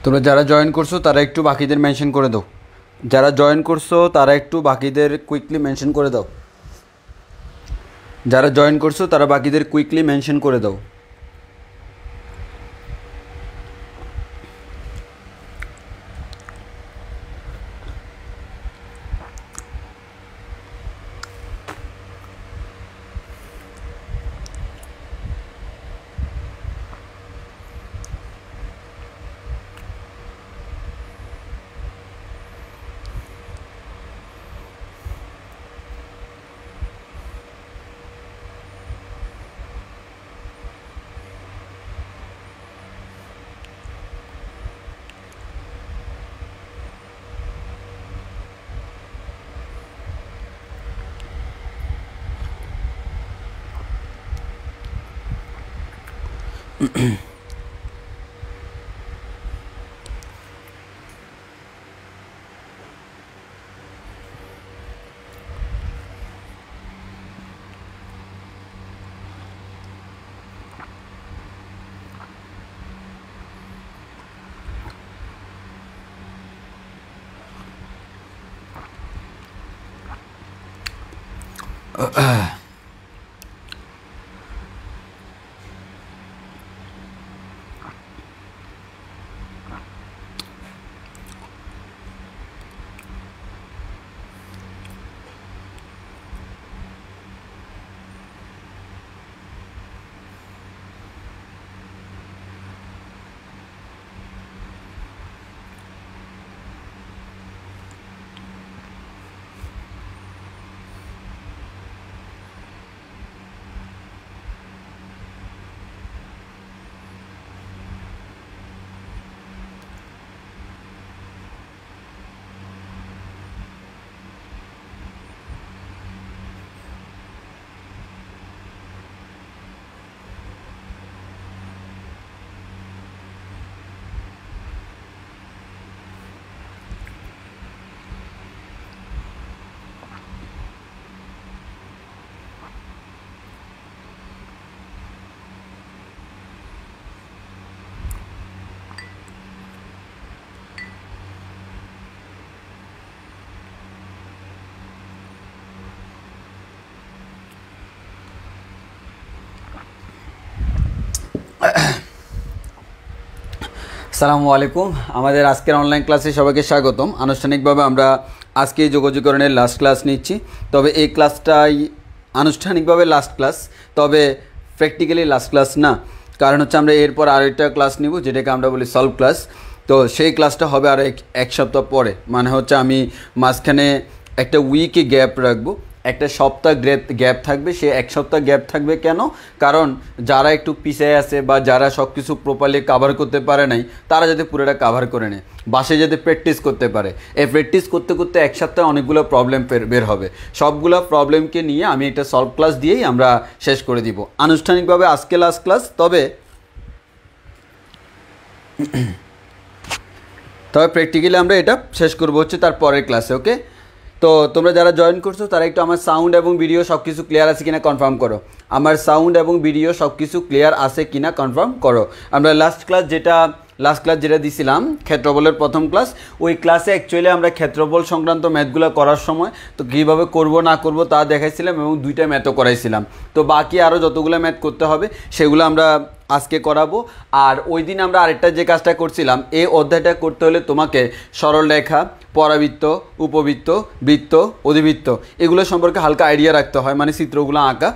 তোমরা যারা জয়েন করছো তারা একটু বাকিদের মেনশন করে দাও। যারা জয়েন করছো তারা একটু বাকিদের কুইকলি মেনশন করে দাও। যারা জয়েন করছো তারা বাকিদের কুইকলি মেনশন করে দাও। আসসালামু আলাইকুম। আমাদের আজকের অনলাইন ক্লাসে সবাইকে স্বাগতম। আনুষ্ঠানিকভাবে আমরা আজকে যোগাযোগকরণের লাস্ট ক্লাস নিচ্ছি। তবে এই ক্লাসটাই আনুষ্ঠানিকভাবে লাস্ট ক্লাস, তবে প্র্যাকটিক্যালি লাস্ট ক্লাস না। কারণ হচ্ছে আমরা এরপর আরেকটা ক্লাস নিব, যেটাকে আমরা বলি সলভ ক্লাস। তো সেই ক্লাসটা হবে আর এক সপ্তাহ পরে। মানে হচ্ছে আমি মাঝখানে একটা উইকে গ্যাপ রাখবো, একটা সপ্তাহ গ্যাপ থাকবে। সে এক সপ্তাহ গ্যাপ থাকবে কেন? কারণ যারা একটু পিছিয়ে আছে বা যারা সব কিছু প্রপারলি কাভার করতে পারে নাই, তারা যাতে পুরোটা কাভার করে নেয়, বাসায় যাতে প্র্যাকটিস করতে পারে। এই প্র্যাকটিস করতে করতে এক সপ্তাহে অনেকগুলো প্রবলেম বের হবে। সবগুলো প্রবলেমকে নিয়ে আমি একটা সলভ ক্লাস দিয়েই আমরা শেষ করে দিব। আনুষ্ঠানিকভাবে আজকে লাস্ট ক্লাস, তবে প্র্যাকটিক্যালি আমরা এটা শেষ করবো হচ্ছে তার পরের ক্লাসে। ওকে, তো তোমরা যারা জয়েন করছো তারা একটু আমার সাউন্ড এবং ভিডিও সব কিছু ক্লিয়ার আছে কিনা কনফার্ম করো। আমার সাউন্ড এবং ভিডিও সব কিছু ক্লিয়ার আছে কিনা কনফার্ম করো। আমরা লাস্ট ক্লাস যেটা দিছিলাম ক্ষেত্রবলের প্রথম ক্লাস, ওই ক্লাসে অ্যাকচুয়ালি আমরা ক্ষেত্রবল সংক্রান্ত ম্যাথগুলো করার সময় তো কীভাবে করব না করব তা দেখাইছিলাম এবং 2টা ম্যাথও করাইছিলাম। তো বাকি আরও যতগুলো ম্যাথ করতে হবে সেগুলো আমরা আজকে করাবো। আর ওই দিন আমরা আরেকটা যে কাজটা করছিলাম, এই অধ্যায়টা করতে হলে তোমাকে সরল রেখা, পরাবৃত্ত, উপবৃত্ত, বৃত্ত, অধিবৃত্ত এগুলো সম্পর্কে হালকা আইডিয়া রাখতে হয়, মানে চিত্রগুলো আঁকা।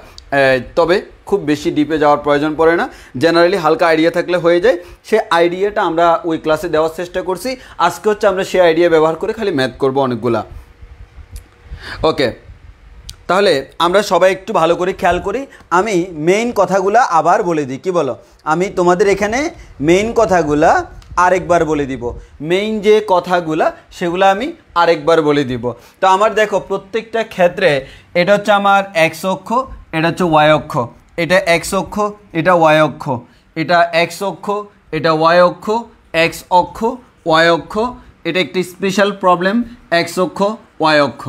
তবে খুব বেশি ডিপে যাওয়ার প্রয়োজন পড়ে না, জেনারেলি হালকা আইডিয়া থাকলে হয়ে যায়। সে আইডিয়াটা আমরা ওই ক্লাসে দেওয়ার চেষ্টা করছি। আজকে হচ্ছে আমরা সেই আইডিয়া ব্যবহার করে খালি ম্যাথ করবো অনেকগুলা। ওকে, তাহলে আমরা সবাই একটু ভালো করে খেয়াল করি। আমি মেইন কথাগুলা আবার বলে দিই, কি বলো? আমি তোমাদের এখানে মেইন কথাগুলা আরেকবার বলে দিব, মেইন যে কথাগুলা সেগুলো আমি আরেকবার বলে দিব। তো আমার দেখো প্রত্যেকটা ক্ষেত্রে এটা হচ্ছে আমার এক্স অক্ষ, এটা হচ্ছে ওয়াই অক্ষ, এটা এক্স অক্ষ, এটা ওয়াই অক্ষ, এটা এক্স অক্ষ, এটা ওয়াই অক্ষ, এক্স অক্ষ ওয়াই অক্ষ, এটা একটি স্পেশাল প্রবলেম, এক্স অক্ষ ওয়াই অক্ষ।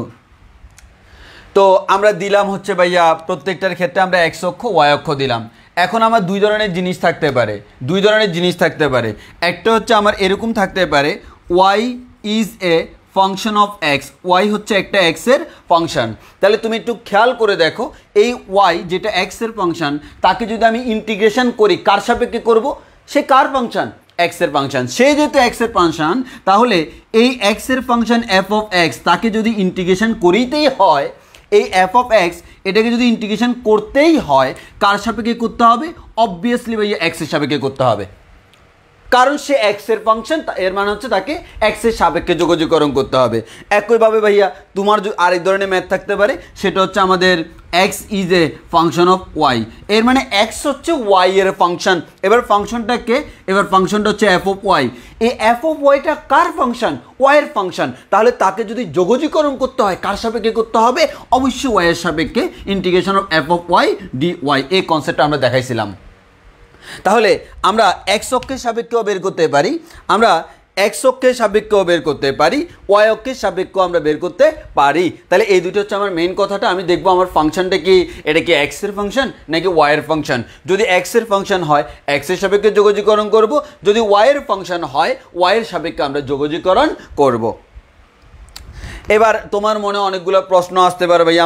তো আমরা দিলাম হচ্ছে ভাইয়া প্রত্যেকটার ক্ষেত্রে আমরা এক্স অক্ষ ওয়াই অক্ষ দিলাম। এখন আমার দুই ধরনের জিনিস থাকতে পারে, দুই ধরনের জিনিস থাকতে পারে। একটা হচ্ছে আমার এরকম থাকতে পারে, Y is a function of X, Y হচ্ছে একটা এক্সের ফাংশন। তাহলে তুমি একটু খেয়াল করে দেখো, এই ওয়াই যেটা এক্সের ফাংশন, তাকে যদি আমি ইন্টিগ্রেশন করি, কার সাপেক্ষে করব? সে কার ফাংশন? এক্সের ফাংশন। সে যেহেতু এক্সের ফাংশন, তাহলে এই এক্সের ফাংশন এফ অফ এক্স, তাকে যদি ইন্টিগ্রেশন করিতেই হয়, এই এফ অফ এক্স এটাকে যদি ইন্টিগ্রেশন করতেই হয়, কার সাপেক্ষে করতে হবে? অবভিয়াসলি ভাইয়া এক্সের সাপেক্ষে করতে হবে, কারণ সে এক্সের ফাংশন, এর মানে হচ্ছে তাকে এক্সের সাপেক্ষে যোগাযোগকরণ করতে হবে। একইভাবে ভাইয়া তোমার আরেক ধরনের ম্যাথ থাকতে পারে, সেটা হচ্ছে আমাদের x is a function of Y, এর মানে এক্স হচ্ছে ওয়াই এর ফাংশন। এবার ফাংশনটাকে, এবার ফাংশনটা হচ্ছে এফ অফ ওয়াই, এই এফ অফ ওয়াইটা কার ফাংশন? ওয়াই এর ফাংশন। তাহলে তাকে যদি যোগাযোগকরণ করতে হয়, কার সাপেক্ষে করতে হবে? অবশ্যই ওয়াই এর সাপেক্ষে, integration of F of Y D Y, এই কনসেপ্টটা আমরা দেখাইছিলাম। তাহলে আমরা এক্স অক্ষের সাপেক্ষেও বের করতে পারি, আমরা এক্স অক্ষের সাপেক্ষেও বের করতে পারি, ওয়াই অক্ষের সাপেক্ষেও আমরা বের করতে পারি। তাহলে এই দুটো হচ্ছে আমার মেইন কথাটা। আমি দেখবো আমার ফাংশনটা কি, এটা কি এক্সের ফাংশন নাকি ওয়াইয়ের ফাংশন। যদি এক্সের ফাংশন হয় এক্সের সাপেক্ষে যোগাযোগকরণ করব, যদি ওয়াইয়ের ফাংশন হয় ওয়াইয়ের সাপেক্ষে আমরা যোগাযোগকরণ করব। এবার তোমার মনে অনেকগুলো প্রশ্ন আসতে পারে, ভাই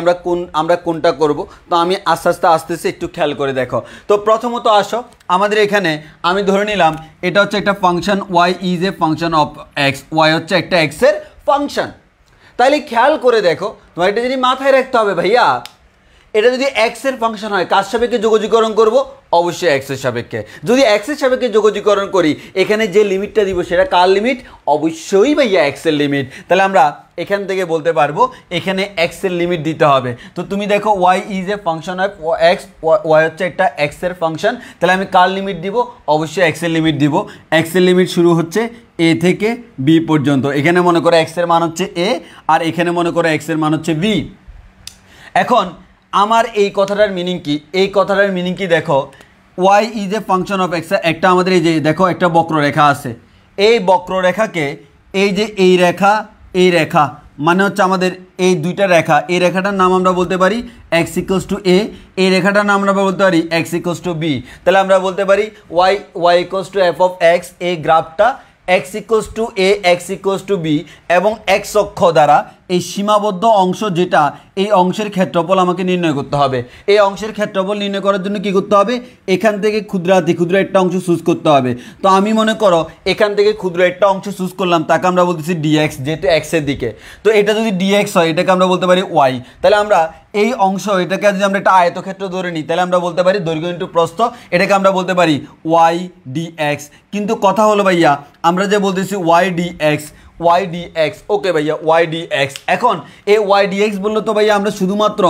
আমরা কোনটা করব। তো আমি আস্তে আস্তে আসতেছি, একটু খেয়াল করে দেখো। তো প্রথমত আসো, আমাদের এখানে আমি ধরে নিলাম এটা হচ্ছে একটা function, Y is a function of X, Y হচ্ছে একটা এক্সের ফাংশন। তাহলে খেয়াল করে দেখো, তোমার এটা যদি মাথায় রাখতে হবে ভাইয়া, এটা যদি এক্সের ফাংশন হয় কার সাপেক্ষে যোগাযোগকরণ করব? অবশ্যই এক্সের সাপেক্ষে। যদি এক্সের সাপেক্ষে যোগাযোগকরণ করি, এখানে যে লিমিটটা দিব সেটা কার লিমিট? অবশ্যই ভাইয়া এক্সের লিমিট। তাহলে আমরা এখান থেকে বলতে পারবো এখানে এক্সের লিমিট দিতে হবে। তো তুমি দেখো Y is a function of X, Y হচ্ছে একটা এক্সের ফাংশন, তাহলে আমি কার লিমিট দিব? অবশ্যই এক্সের লিমিট দিব। এক্সের লিমিট শুরু হচ্ছে এ থেকে বি পর্যন্ত। এখানে মনে করো এক্সের মান হচ্ছে এ, আর এখানে মনে করো এক্সের মান হচ্ছে বি। এখন আমার এই কথাটার মিনিং কি? এই কথাটার মিনিং কি দেখো, Y is a function of X, একটা আমাদের এই যে দেখো একটা বক্ররেখা আছে, এই বক্ররেখাকে এই যে এই রেখা, এই রেখা মানে হচ্ছে আমাদের এই দুইটা রেখা, এই রেখাটার নাম আমরা বলতে পারি এক্স ইকুয়ালস টু এ, এই রেখাটার নাম আমরা বলতে পারি এক্স ইকুয়ালস টু বি। তাহলে আমরা বলতে পারি Y equals to F of X, এই গ্রাফটা X equals to A, X equals to B, এবং এক্স অক্ষ দ্বারা এই সীমাবদ্ধ অংশ যেটা, এই অংশের ক্ষেত্রফল আমাকে নির্ণয় করতে হবে। এই অংশের ক্ষেত্রফল নির্ণয় করার জন্য কি করতে হবে? এখান থেকে ক্ষুদ্রাতি ক্ষুদ্র একটা অংশ চুজ করতে হবে। তো আমি মনে করো এখান থেকে ক্ষুদ্র একটা অংশ চুজ করলাম, তাকে আমরা বলতেছি ডিএক্স, যেহেতু এক্সের দিকে। তো এটা যদি ডিএক্স হয়, এটাকে আমরা বলতে পারি ওয়াই। তাহলে আমরা এই অংশ, এটাকে যদি আমরা একটা আয়তক্ষেত্র ধরে নিই, তাহলে আমরা বলতে পারি দৈর্ঘ্য ইন্টু প্রস্থ, এটাকে আমরা বলতে পারি ওয়াই ডিএক্স। কিন্তু কথা হলো ভাইয়া, আমরা যে বলতেছি ওয়াই ডিএক্স, ওয়াই ডিএক্স, ওকে ভাইয়া ওয়াই ডিএক্স। এখন এই ওয়াই ডিএক্স বললো তো ভাইয়া আমরা শুধুমাত্র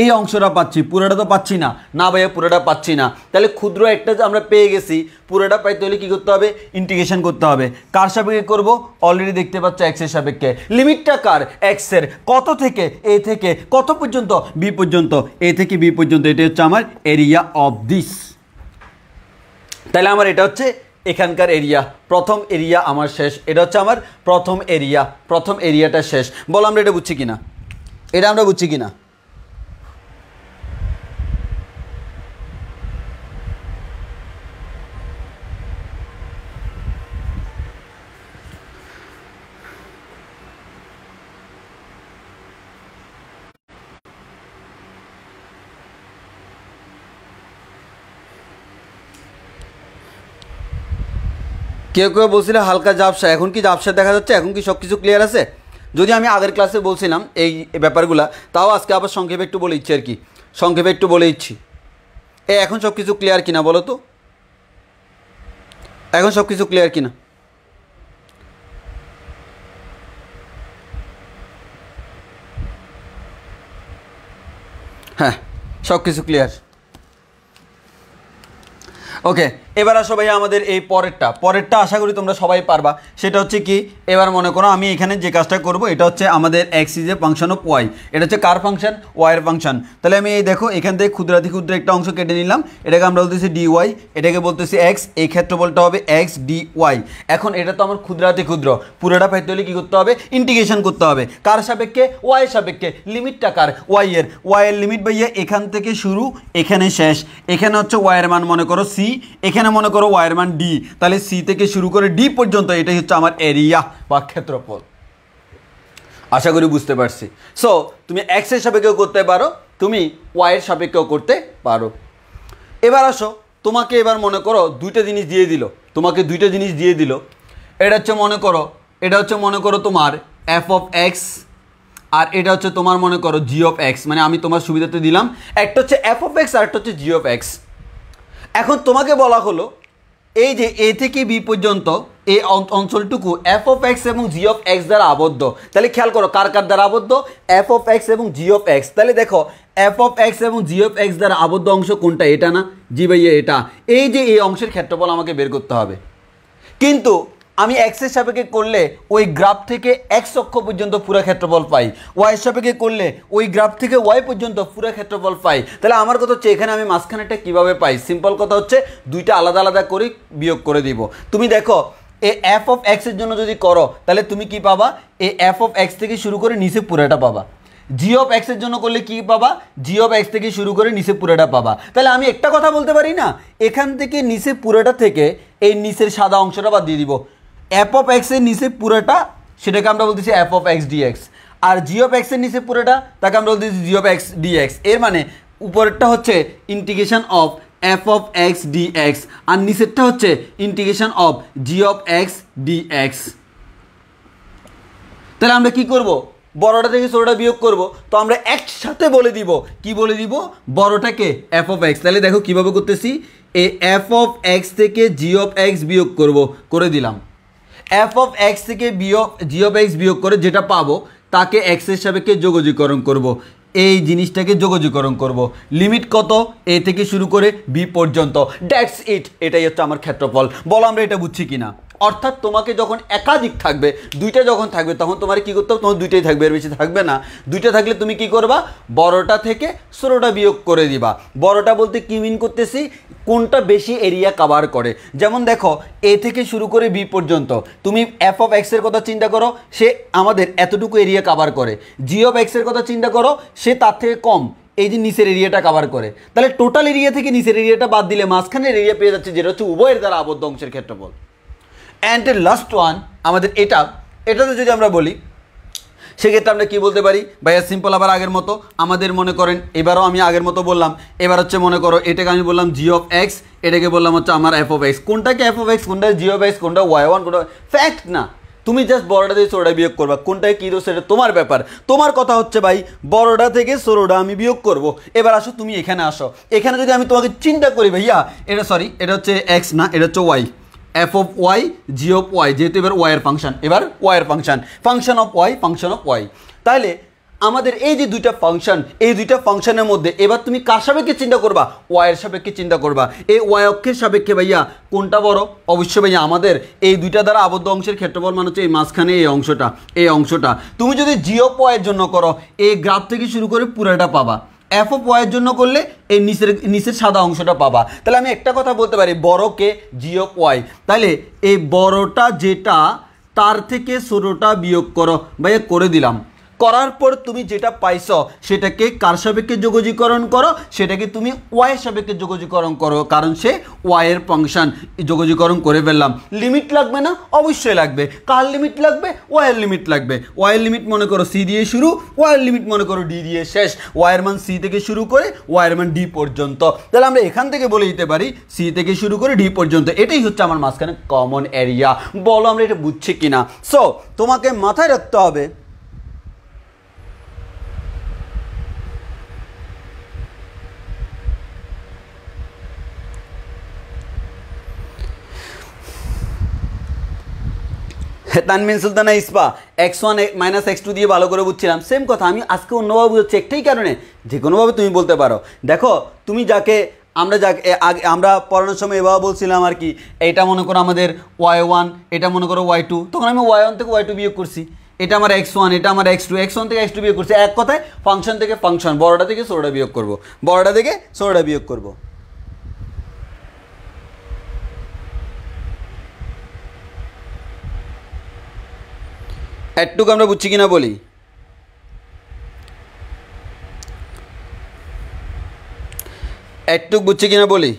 এই অংশটা পাচ্ছি, পুরোটা তো পাচ্ছি না। না ভাইয়া পুরোটা পাচ্ছি না, তাহলে ক্ষুদ্র একটা আমরা পেয়ে গেছি, পুরোটা পাইতে হলে কী করতে হবে? ইন্টিগ্রেশন করতে হবে। কার সাপেক্ষে করব? অলরেডি দেখতে পাচ্ছ এক্সের সাপেক্ষে। লিমিটটা কার? এক্সের। কত থেকে? এ থেকে কত পর্যন্ত? বি পর্যন্ত। এ থেকে বি পর্যন্ত, এটা হচ্ছে আমার এরিয়া অফ দিস। তাহলে আমার এটা হচ্ছে এখানকার এরিয়া, প্রথম এরিয়া আমার শেষ। এটা হচ্ছে আমার প্রথম এরিয়া, প্রথম এরিয়াটা শেষ। বলো আমরা এটা বুঝছি কিনা? এটা আমরা বুঝছি কিনা? কেউ কেউ বলছিল হালকা ঝাপসা, এখন কি ঝাপসা দেখা যাচ্ছে? এখন কি সব কিছু ক্লিয়ার আছে? যদি আমি আগের ক্লাসে বলছিলাম এই ব্যাপারগুলো, তাও আজকে আবার সংক্ষেপে একটু বলে ইচ্ছি আর কি, সংক্ষেপে একটু বলে ইচ্ছি। এখন সব কিছু ক্লিয়ার কিনা বলো তো? এখন সব কিছু ক্লিয়ার কিনা? হ্যাঁ, সব কিছু ক্লিয়ার। ওকে, এবার আসো ভাইয়া আমাদের এই পরেরটা আশা করি তোমরা সবাই পারবা। সেটা হচ্ছে কি, এবার মনে করো আমি এখানে যে কাজটা করব এটা হচ্ছে আমাদের x is a function of y, এটা হচ্ছে কার ফাংশন, ওয়াই এর ফাংশন। তাহলে আমি এই দেখো এখান থেকে ক্ষুদ্রাতি ক্ষুদ্র একটা অংশ কেটে নিলাম, এটাকে আমরা বলতেছি ডি ওয়াই, এটাকে বলতেছি এক্স, এই ক্ষেত্রফলটা হবে এক্স ডি ওয়াই। এখন এটা তো আমার ক্ষুদ্রাতি ক্ষুদ্র, পুরোটা পাইতে হলে কী করতে হবে, ইন্টিগ্রেশন করতে হবে। কার সাপেক্ষে, ওয়াই সাপেক্ষে। লিমিটটা কার, ওয়াই এর লিমিট ভাইয়া এখান থেকে শুরু এখানে শেষ। এখানে হচ্ছে ওয়াই এর মান মনে করো সি, এখানে মনে করো ওয়াই এর মান ডি, তাহলে সি থেকে শুরু করে ডি পর্যন্ত এটাই হচ্ছে আমার এরিয়া বা ক্ষেত্রফল। আশা করি বুঝতে পারছি। সো তুমি এক্স এর সাপেক্ষেও করতে পারো, তুমি ওয়াই এর সাপেক্ষেও করতে পারো। এবার আসো, তোমাকে এবার মনে করো দুইটা জিনিস দিয়ে দিল, এটা হচ্ছে মনে করো তোমার এফ অফ এক্স, আর এটা হচ্ছে তোমার মনে করো জি অফ এক্স। মানে আমি তোমার সুবিধাতে দিলাম, একটা হচ্ছে এফ অফ এক্স আর একটা হচ্ছে জি অফ এক্স। এখন তোমাকে বলা হলো এই যে এ থেকে বি পর্যন্ত এই অঞ্চলটুকু এফ অফ এক্স এবং জি অফ এক্স দ্বারা আবদ্ধ। তাহলে খেয়াল করো কার দ্বারা আবদ্ধ, এফ অফ এক্স এবং জি অফ এক্স। তাহলে দেখো এফ অফ এক্স এবং জি অফ এক্স দ্বারা আবদ্ধ অংশ কোনটা, এটা না? জি ভাইয়া এটা। এই যে এই অংশের ক্ষেত্রফল আমাকে বের করতে হবে, কিন্তু আমি এক্সের সাপেক্ষে করলে ওই গ্রাফ থেকে এক্স অক্ষ পর্যন্ত পুরো ক্ষেত্রফল পাই, ওয়াই সাপেক্ষে করলে ওই গ্রাফ থেকে ওয়াই পর্যন্ত পুরো ক্ষেত্রফল পাই। তাহলে আমার কথা হচ্ছে এখানে আমি মাঝখানেটা কীভাবে পাই, সিম্পল কথা হচ্ছে দুইটা আলাদা আলাদা করে বিয়োগ করে দিব। তুমি দেখো এই এফ অফ এক্সের জন্য যদি করো তাহলে তুমি কি পাবা, এই এফ অফ এক্স থেকে শুরু করে নিচে পুরোটা পাবা। জি অফ এক্সের জন্য করলে কি পাবা, জি অফ এক্স থেকে শুরু করে নিচে পুরোটা পাবা। তাহলে আমি একটা কথা বলতে পারি না, এখান থেকে নিচে পুরোটা থেকে এই নিচের সাদা অংশটা বাদ দিয়ে দিব। এফ অফ এক্সের নিচে পুরোটা সেটাকে আমরা বলতেছি এফ অফ এক্স ডিএক্স, আর জি অফ এক্সের নিচে পুরোটা তাকে আমরা বলতেছি জি অফ এক্স ডিএক্স। এর মানে উপরেরটা হচ্ছে integration of F of x dx আর নিচেরটা হচ্ছে integration of G of x dx. তাহলে আমরা কি করব, বড়টা থেকে ছোটটা বিয়োগ করব। তো আমরা একসাথে বলে দিব, কি বলে দিব, বড়টাকে এফ অফ এক্স। তাহলে দেখো কীভাবে করতেছি, এই এফ অফ এক্স থেকে জি অফ এক্স বিয়োগ করব, করে দিলাম। এফ অফ এক্স থেকে জি অফ এক্স বিয়োগ করে যেটা পাবো তাকে এক্সের সাপেক্ষে যোগজীকরণ করব, এই জিনিসটাকে যোগজীকরণ করব। লিমিট কত, এ থেকে শুরু করে বি পর্যন্ত, দ্যাটস ইট। এটাই হচ্ছে আমার ক্ষেত্রফল। বলো আমরা এটা বুঝছি কিনা? অর্থাৎ তোমাকে যখন একাধিক থাকবে, দুইটা যখন থাকবে তখন তোমার কি করতে হবে, তোমার দুইটাই থাকবে, এর বেশি থাকবে না। দুইটা থাকলে তুমি কি করবা, বড়টা থেকে ছোটটা বিয়োগ করে দিবা। বড়টা বলতে কি মিন করতেছি, কোনটা বেশি এরিয়া কভার করে। যেমন দেখো এ থেকে শুরু করে বি পর্যন্ত তুমি এফ অফ এক্সের কথা চিন্তা করো, সে আমাদের এতটুকু এরিয়া কভার করে। জি অফ এক্সের কথা চিন্তা করো, সে তার থেকে কম এই যে নিচের এরিয়াটা কভার করে। তাহলে টোটাল এরিয়া থেকে নিচের এরিয়াটা বাদ দিলে মাঝখানের এরিয়া পেয়ে যাচ্ছে, যেটা হচ্ছে উভয়ের দ্বারা আবদ্ধ অংশের ক্ষেত্রফল। অ্যান্ড লাস্ট ওয়ান আমাদের এটাতে যদি আমরা বলি সেক্ষেত্রে আমরা কি বলতে পারি ভাইয়া, সিম্পল আবার আগের মতো আমাদের মনে করেন, এবারও আমি আগের মতো বললাম, এবার হচ্ছে মনে করো এটাকে আমি বললাম জি অফ এক্স, এটাকে বললাম হচ্ছে আমার এফ অফ এক্স। কোনটাকে এফ অফ এক্স, কোনটা জি অফ এক্স, কোনটা ওয়াই ওয়ান, কোনটা ফ্যাক্ট না। তুমি জাস্ট বড়টা থেকে ছোটটা বিয়োগ করবা, কোনটায় কী দোষ সেটা তোমার ব্যাপার। তোমার কথা হচ্ছে ভাই বড়টা থেকে ছোটটা আমি বিয়োগ করব। এবার আসো তুমি এখানে আসো, এখানে যদি আমি তোমাকে চিন্তা করি ভাইয়া, এটা হচ্ছে এক্স না, এটা হচ্ছে y, f of y g of y, যেহেতু এবার ওয়াইয়ের ফাংশন, এবার ওয়াইয়ের ফাংশন অফ ওয়াই। তাহলে আমাদের এই যে দুইটা ফাংশন, এই দুইটা ফাংশনের মধ্যে এবার তুমি কার সাপেক্ষে চিন্তা করবা, ওয়াইয়ের সাপেক্ষে চিন্তা করবা। এই ওয়াই অক্ষের সাপেক্ষে ভাইয়া কোনটা বড়, অবশ্যই ভাইয়া আমাদের এই দুইটা দ্বারা আবদ্ধ অংশের ক্ষেত্রফল মানে হচ্ছে এই মাঝখানে এই অংশটা। তুমি যদি জি অফ ওয়াইয়ের জন্য করো, এই গ্রাফ থেকে শুরু করে পুরোটা পাবা। এফ অফ ওয়াইয়ের জন্য করলে এই নিচের সাদা অংশটা পাবা। তাহলে আমি একটা কথা বলতে পারি, বড়কে জি অফ ওয়াই। তাহলে এই বড়টা যেটা তার থেকে ছোটটা বিয়োগ করো, ভাইয়া করে দিলাম। করার পর তুমি যেটা পাইছো সেটাকে কার সাপেক্ষে যোগজীকরণ করো, সেটাকে তুমি ওয়াইয়ের সাপেক্ষে যোগজীকরণ করো, কারণ সে ওয়াইয়ের ফাংশন। যোগজীকরণ করে ফেললাম। লিমিট লাগবে না, অবশ্যই লাগবে। কার লিমিট লাগবে, ওয়াইয়ের লিমিট লাগবে। ওয়াইয়ের লিমিট মনে করো সি দিয়ে শুরু, ওয়াইয়ের লিমিট মনে করো ডি দিয়ে শেষ। ওয়াইয়ের মান সি থেকে শুরু করে ওয়াইয়ের মান ডি পর্যন্ত। তাহলে আমরা এখান থেকে বলে দিতে পারি সি থেকে শুরু করে ডি পর্যন্ত, এটাই হচ্ছে আমার মাঝখানে কমন এরিয়া। বলো আমরা এটা বুঝছি কিনা? সো তোমাকে মাথায় রাখতে হবে তানমিন সুলতানা ইসপা x1 মাইনাস x2 দিয়ে ভালো করে বুঝছিলাম। সেম কথা আমি আজকে অন্যভাবে বুঝছি, একটাই কারণে যে কোনোভাবে তুমি বলতে পারো। দেখো তুমি যাকে আমরা আমরা পড়ানোর সময় এভাবে বলছিলাম আর কি, এটা মনে করো আমাদের y1, এটা মনে করো y2, তখন আমি y1 থেকে y2 বিয়োগ করছি, এটা আমার x1, এটা আমার x2, x1 থেকে x2 বিয়োগ করছি। এক কথায় ফাংশন থেকে ফাংশন, বড়টা থেকে ছোটটা বিয়োগ করব, বড়টা থেকে ছোটটা বিয়োগ করব। এটুকু আমরা বুঝছি কিনা বলি, এটুকু বুঝছি কিনা বলি।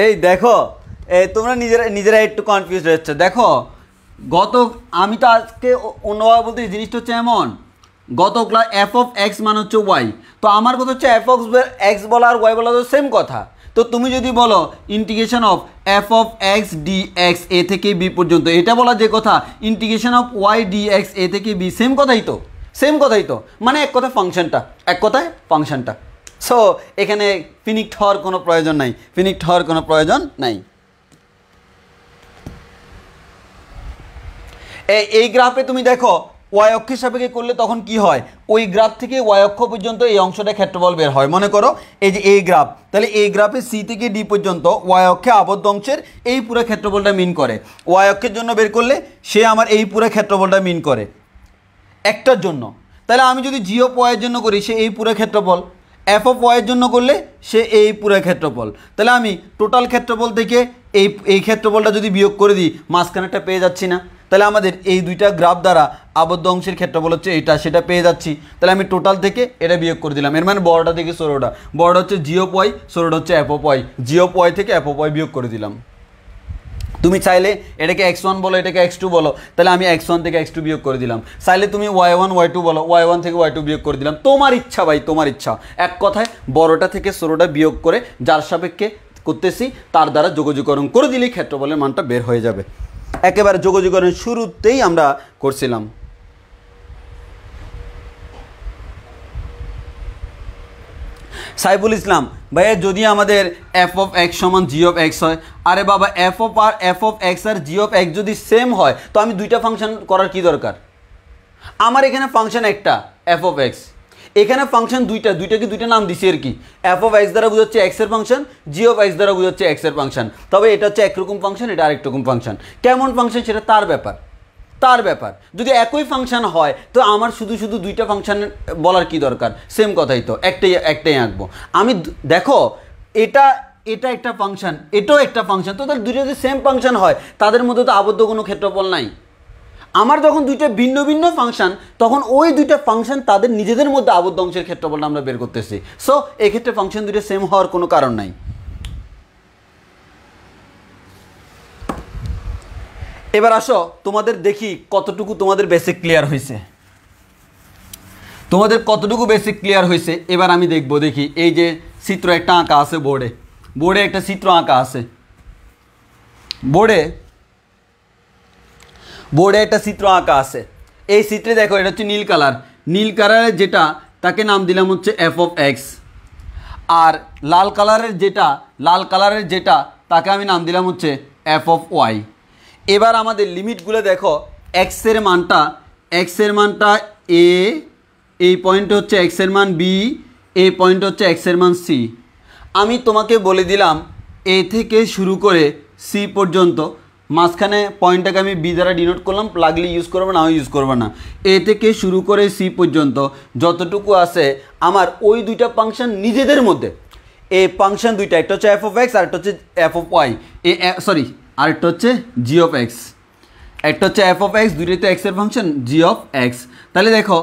এই দেখো, তোমরা নিজেরা একটু কনফিউজ হচ্ছে। দেখো আমি তো আজকে অন্যভাবে বলতে জিনিসটা হচ্ছে এমন, গত ক্লাস এফ অফ এক্স মানে হচ্ছে ওয়াই, তো আমার কথা হচ্ছে এফ অফ এক্স বলা আর ওয়াই বলা তো সেম কথা। তো তুমি যদি বলো integration of F of X D X A থেকে বি পর্যন্ত, এটা বলা যে কথা integration of Y D X A থেকে বি, সেম কথাই তো, সেম কথাই তো, মানে এক কথায় ফাংশনটা, এক কথায় ফাংশনটা। সো এখানে ফিনিক্ট হওয়ার কোনো প্রয়োজন নাই, ফিনিক্ট হওয়ার কোনো প্রয়োজন নাই। এই গ্রাফে তুমি দেখো ওয়াই অক্ষের সাপেক্ষে করলে তখন কি হয়, ওই গ্রাফ থেকে ওয়াই অক্ষ পর্যন্ত এই অংশটা ক্ষেত্রফল বের হয়। মনে করো এই যে এই গ্রাফ, তাহলে এই গ্রাফে সি থেকে ডি পর্যন্ত ওয়াই অক্ষে আবদ্ধ অংশের এই পুরো ক্ষেত্রফলটা মিন করে। ওয়াই অক্ষের জন্য বের করলে সে আমার এই পুরো ক্ষেত্রফলটা মিন করে একটার জন্য। তাহলে আমি যদি জি অফ ওয়াইয়ের জন্য করি সে এই পুরো ক্ষেত্রফল, এফ অফ ওয়াইয়ের জন্য করলে সে এই পুরো ক্ষেত্রফল। তাহলে আমি টোটাল ক্ষেত্রফল থেকে এই ক্ষেত্রফলটা যদি বিয়োগ করে দিই, মাঝখানেরটা পেয়ে যাচ্ছি না? তাহলে আমাদের এই দুইটা গ্রাফ দ্বারা আবদ্ধ অংশের ক্ষেত্রফল হচ্ছে এটা, সেটা পেয়ে যাচ্ছি। তাহলে আমি টোটাল থেকে এটা বিয়োগ করে দিলাম, এর মানে বড়টা থেকে ছোটটা, বড়টা হচ্ছে জি অফ ওয়াই, ছোটটা হচ্ছে F of y, g of y থেকে এফ অফ ওয়াই বিয়োগ করে দিলাম। তুমি চাইলে এটাকে x1 বলো, এটাকে x2 বলো, তাহলে আমি x1 থেকে x2 বিয়োগ করে দিলাম। চাইলে তুমি y1 y2 বলো, y1 থেকে y2 বিয়োগ করে দিলাম। তোমার ইচ্ছা ভাই, তোমার ইচ্ছা। এক কথায় বড়টা থেকে ছোটটা বিয়োগ করে যার সাপেক্ষে করতেছি তার দ্বারা যোগজীকরণ করে দিলেই ক্ষেত্রফলের মানটা বের হয়ে যাবে। একেবারে যোগজীকরণের শুরুতেই আমরা করছিলাম। সাইফুল ইসলাম ভাইয়া, যদি আমাদের এফ অফ এক্স সমান জি অফ এক্স হয়, আরে বাবা এফ অফ এক্স আর জি অফ এক্স যদি সেম হয় তো আমি দুইটা ফাংশন করার কি দরকার? আমার এখানে ফাংশন একটা এফ অফ এক্স, এখানে ফাংশন দুইটাকে দুইটা নাম দিছি আর কি। এফ অফ এক্স দ্বারা বোঝাচ্ছে এক্স এর ফাংশন, জি অফ এক্স দ্বারা বোঝাচ্ছে এক্স এর ফাংশন। তবে এটা হচ্ছে একরকম ফাংশন, এটা আরেক রকম ফাংশন। কেমন ফাংশন সেটা তার ব্যাপার, তার ব্যাপার। যদি একই ফাংশন হয় তো আমার শুধু শুধু দুইটা ফাংশন বলার কি দরকার? সেম কথাই তো, একটাই আঁকবো আমি। দেখো এটা একটা ফাংশন, এটাও একটা ফাংশন, তো তাহলে দুইটা যদি সেম ফাংশন হয় তাদের মধ্যে তো আবদ্ধ কোনো ক্ষেত্রফল নাই। আমার যখন দুইটা ভিন্ন ভিন্ন ফাংশন, তখন ওই দুইটা ফাংশন তাদের নিজেদের মধ্যে আবদ্ধ অংশের ক্ষেত্রফলটা আমরা বের করতেছি। সো এক্ষেত্রে ফাংশন দুইটা সেম হওয়ার কোনো কারণ নাই। এবার আসো তোমাদের দেখি কতটুকু তোমাদের বেসিক ক্লিয়ার হয়েছে, তোমাদের কতটুকু বেসিক ক্লিয়ার হয়েছে। এবার আমি দেখবো, দেখি এই যে চিত্র একটা আঁকা আছে বোর্ডে একটা চিত্র আঁকা আছে, বোর্ডে একটা চিত্র আঁকা আছে। এই চিত্রে দেখো এটা হচ্ছে নীল কালারের যেটা তাকে নাম দিলাম হচ্ছে এফ অফ এক্স, আর লাল কালারের যেটা তাকে আমি নাম দিলাম হচ্ছে এফ অফ ওয়াই। এবার আমাদের লিমিটগুলো দেখো, এক্সের মানটা এ, এই পয়েন্ট হচ্ছে এক্সের মান বি, এই পয়েন্ট হচ্ছে এক্সের মান সি। আমি তোমাকে বলে দিলাম এ থেকে শুরু করে সি পর্যন্ত, মাঝখানে পয়েন্টটাকে আমি বি দ্বারা ডিনোট করলাম, লাগলে ইউজ করবো না, ইউজ করবো না। এ থেকে শুরু করে সি পর্যন্ত যতটুকু আছে আমার ওই দুইটা ফাংশন নিজেদের মধ্যে, এই ফাংশন দুইটা, একটা হচ্ছে এফ অফ এক্স আর একটা হচ্ছে এফ অফ ওয়াই, আরেকটা হচ্ছে জি অফ এক্স। একটা হচ্ছে এফ অফ এক্স, দুইটাই তো এক্সের ফাংশন, জি অফ এক্স। তাহলে দেখো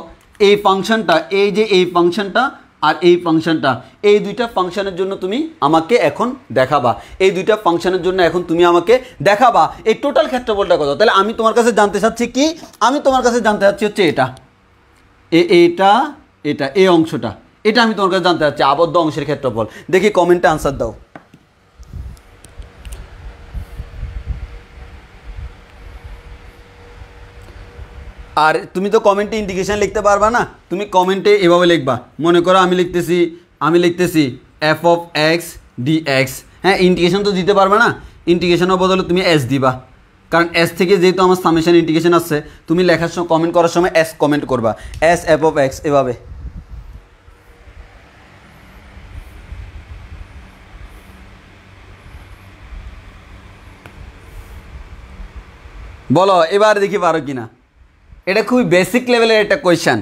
এই ফাংশনটা, এই ফাংশনটা আর এই ফাংশনটা, এই দুইটা ফাংশনের জন্য তুমি আমাকে এখন দেখাবা, এই দুইটা ফাংশনের জন্য এখন তুমি আমাকে দেখাবা এই টোটাল ক্ষেত্রফলটা কত। তাহলে আমি তোমার কাছে জানতে চাচ্ছি কি, আমি তোমার কাছে জানতে চাচ্ছি হচ্ছে এটা এই অংশটা, এটা আমি তোমার কাছে জানতে চাচ্ছি আবদ্ধ অংশের ক্ষেত্রফল। দেখি কমেন্টে আনসার দাও। আর তুমি তো কমেন্টে ইন্টিগ্রেশন লিখতে পারবা না, তুমি কমেন্টে এভাবে লিখবা, মনে করো আমি লিখতেছি F of X D x. হ্যাঁ, ইন্টিগ্রেশন তো দিতে পারবে না, ইন্টিগ্রেশনের বদলে তুমি এস দিবা, কারণ এস থেকে যেহেতু আমার সামেশন ইন্টিগ্রেশন আছে, তুমি লেখার সময় কমেন্ট করার সময় এস কমেন্ট করবা, এস এফ অফ এক্স এভাবে। বলো এবার দেখি পারো কিনা। এটা খুবই বেসিক লেভেলের একটা কোয়েশ্চেন।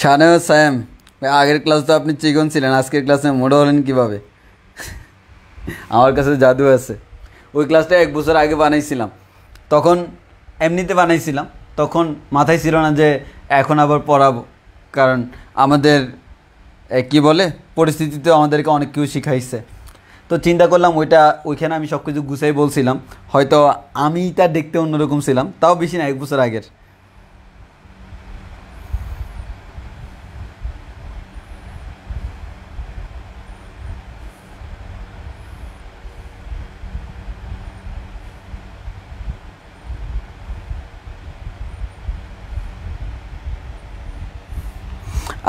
শাহানওয়াজ সায়েম, আগের ক্লাস তো আপনি চিকন ছিলেন, আজকের ক্লাসে মোটা হলেন কীভাবে? আমার কাছে জাদু আছে। ওই ক্লাসটা 1 বছর আগে বানাইছিলাম, তখন এমনিতে বানাইছিলাম, তখন মাথায় ছিল না যে এখন আবার পড়াবো, কারণ আমাদের কি বলে পরিস্থিতিতে আমাদেরকে অনেক কিছু শিখাইছে। তো চিন্তা করলাম ওইখানে আমি সব কিছু গুছাই বলছিলাম, হয়তো আমি তার দেখতে অন্যরকম ছিলাম, তাও বেশি না 1 বছর আগের।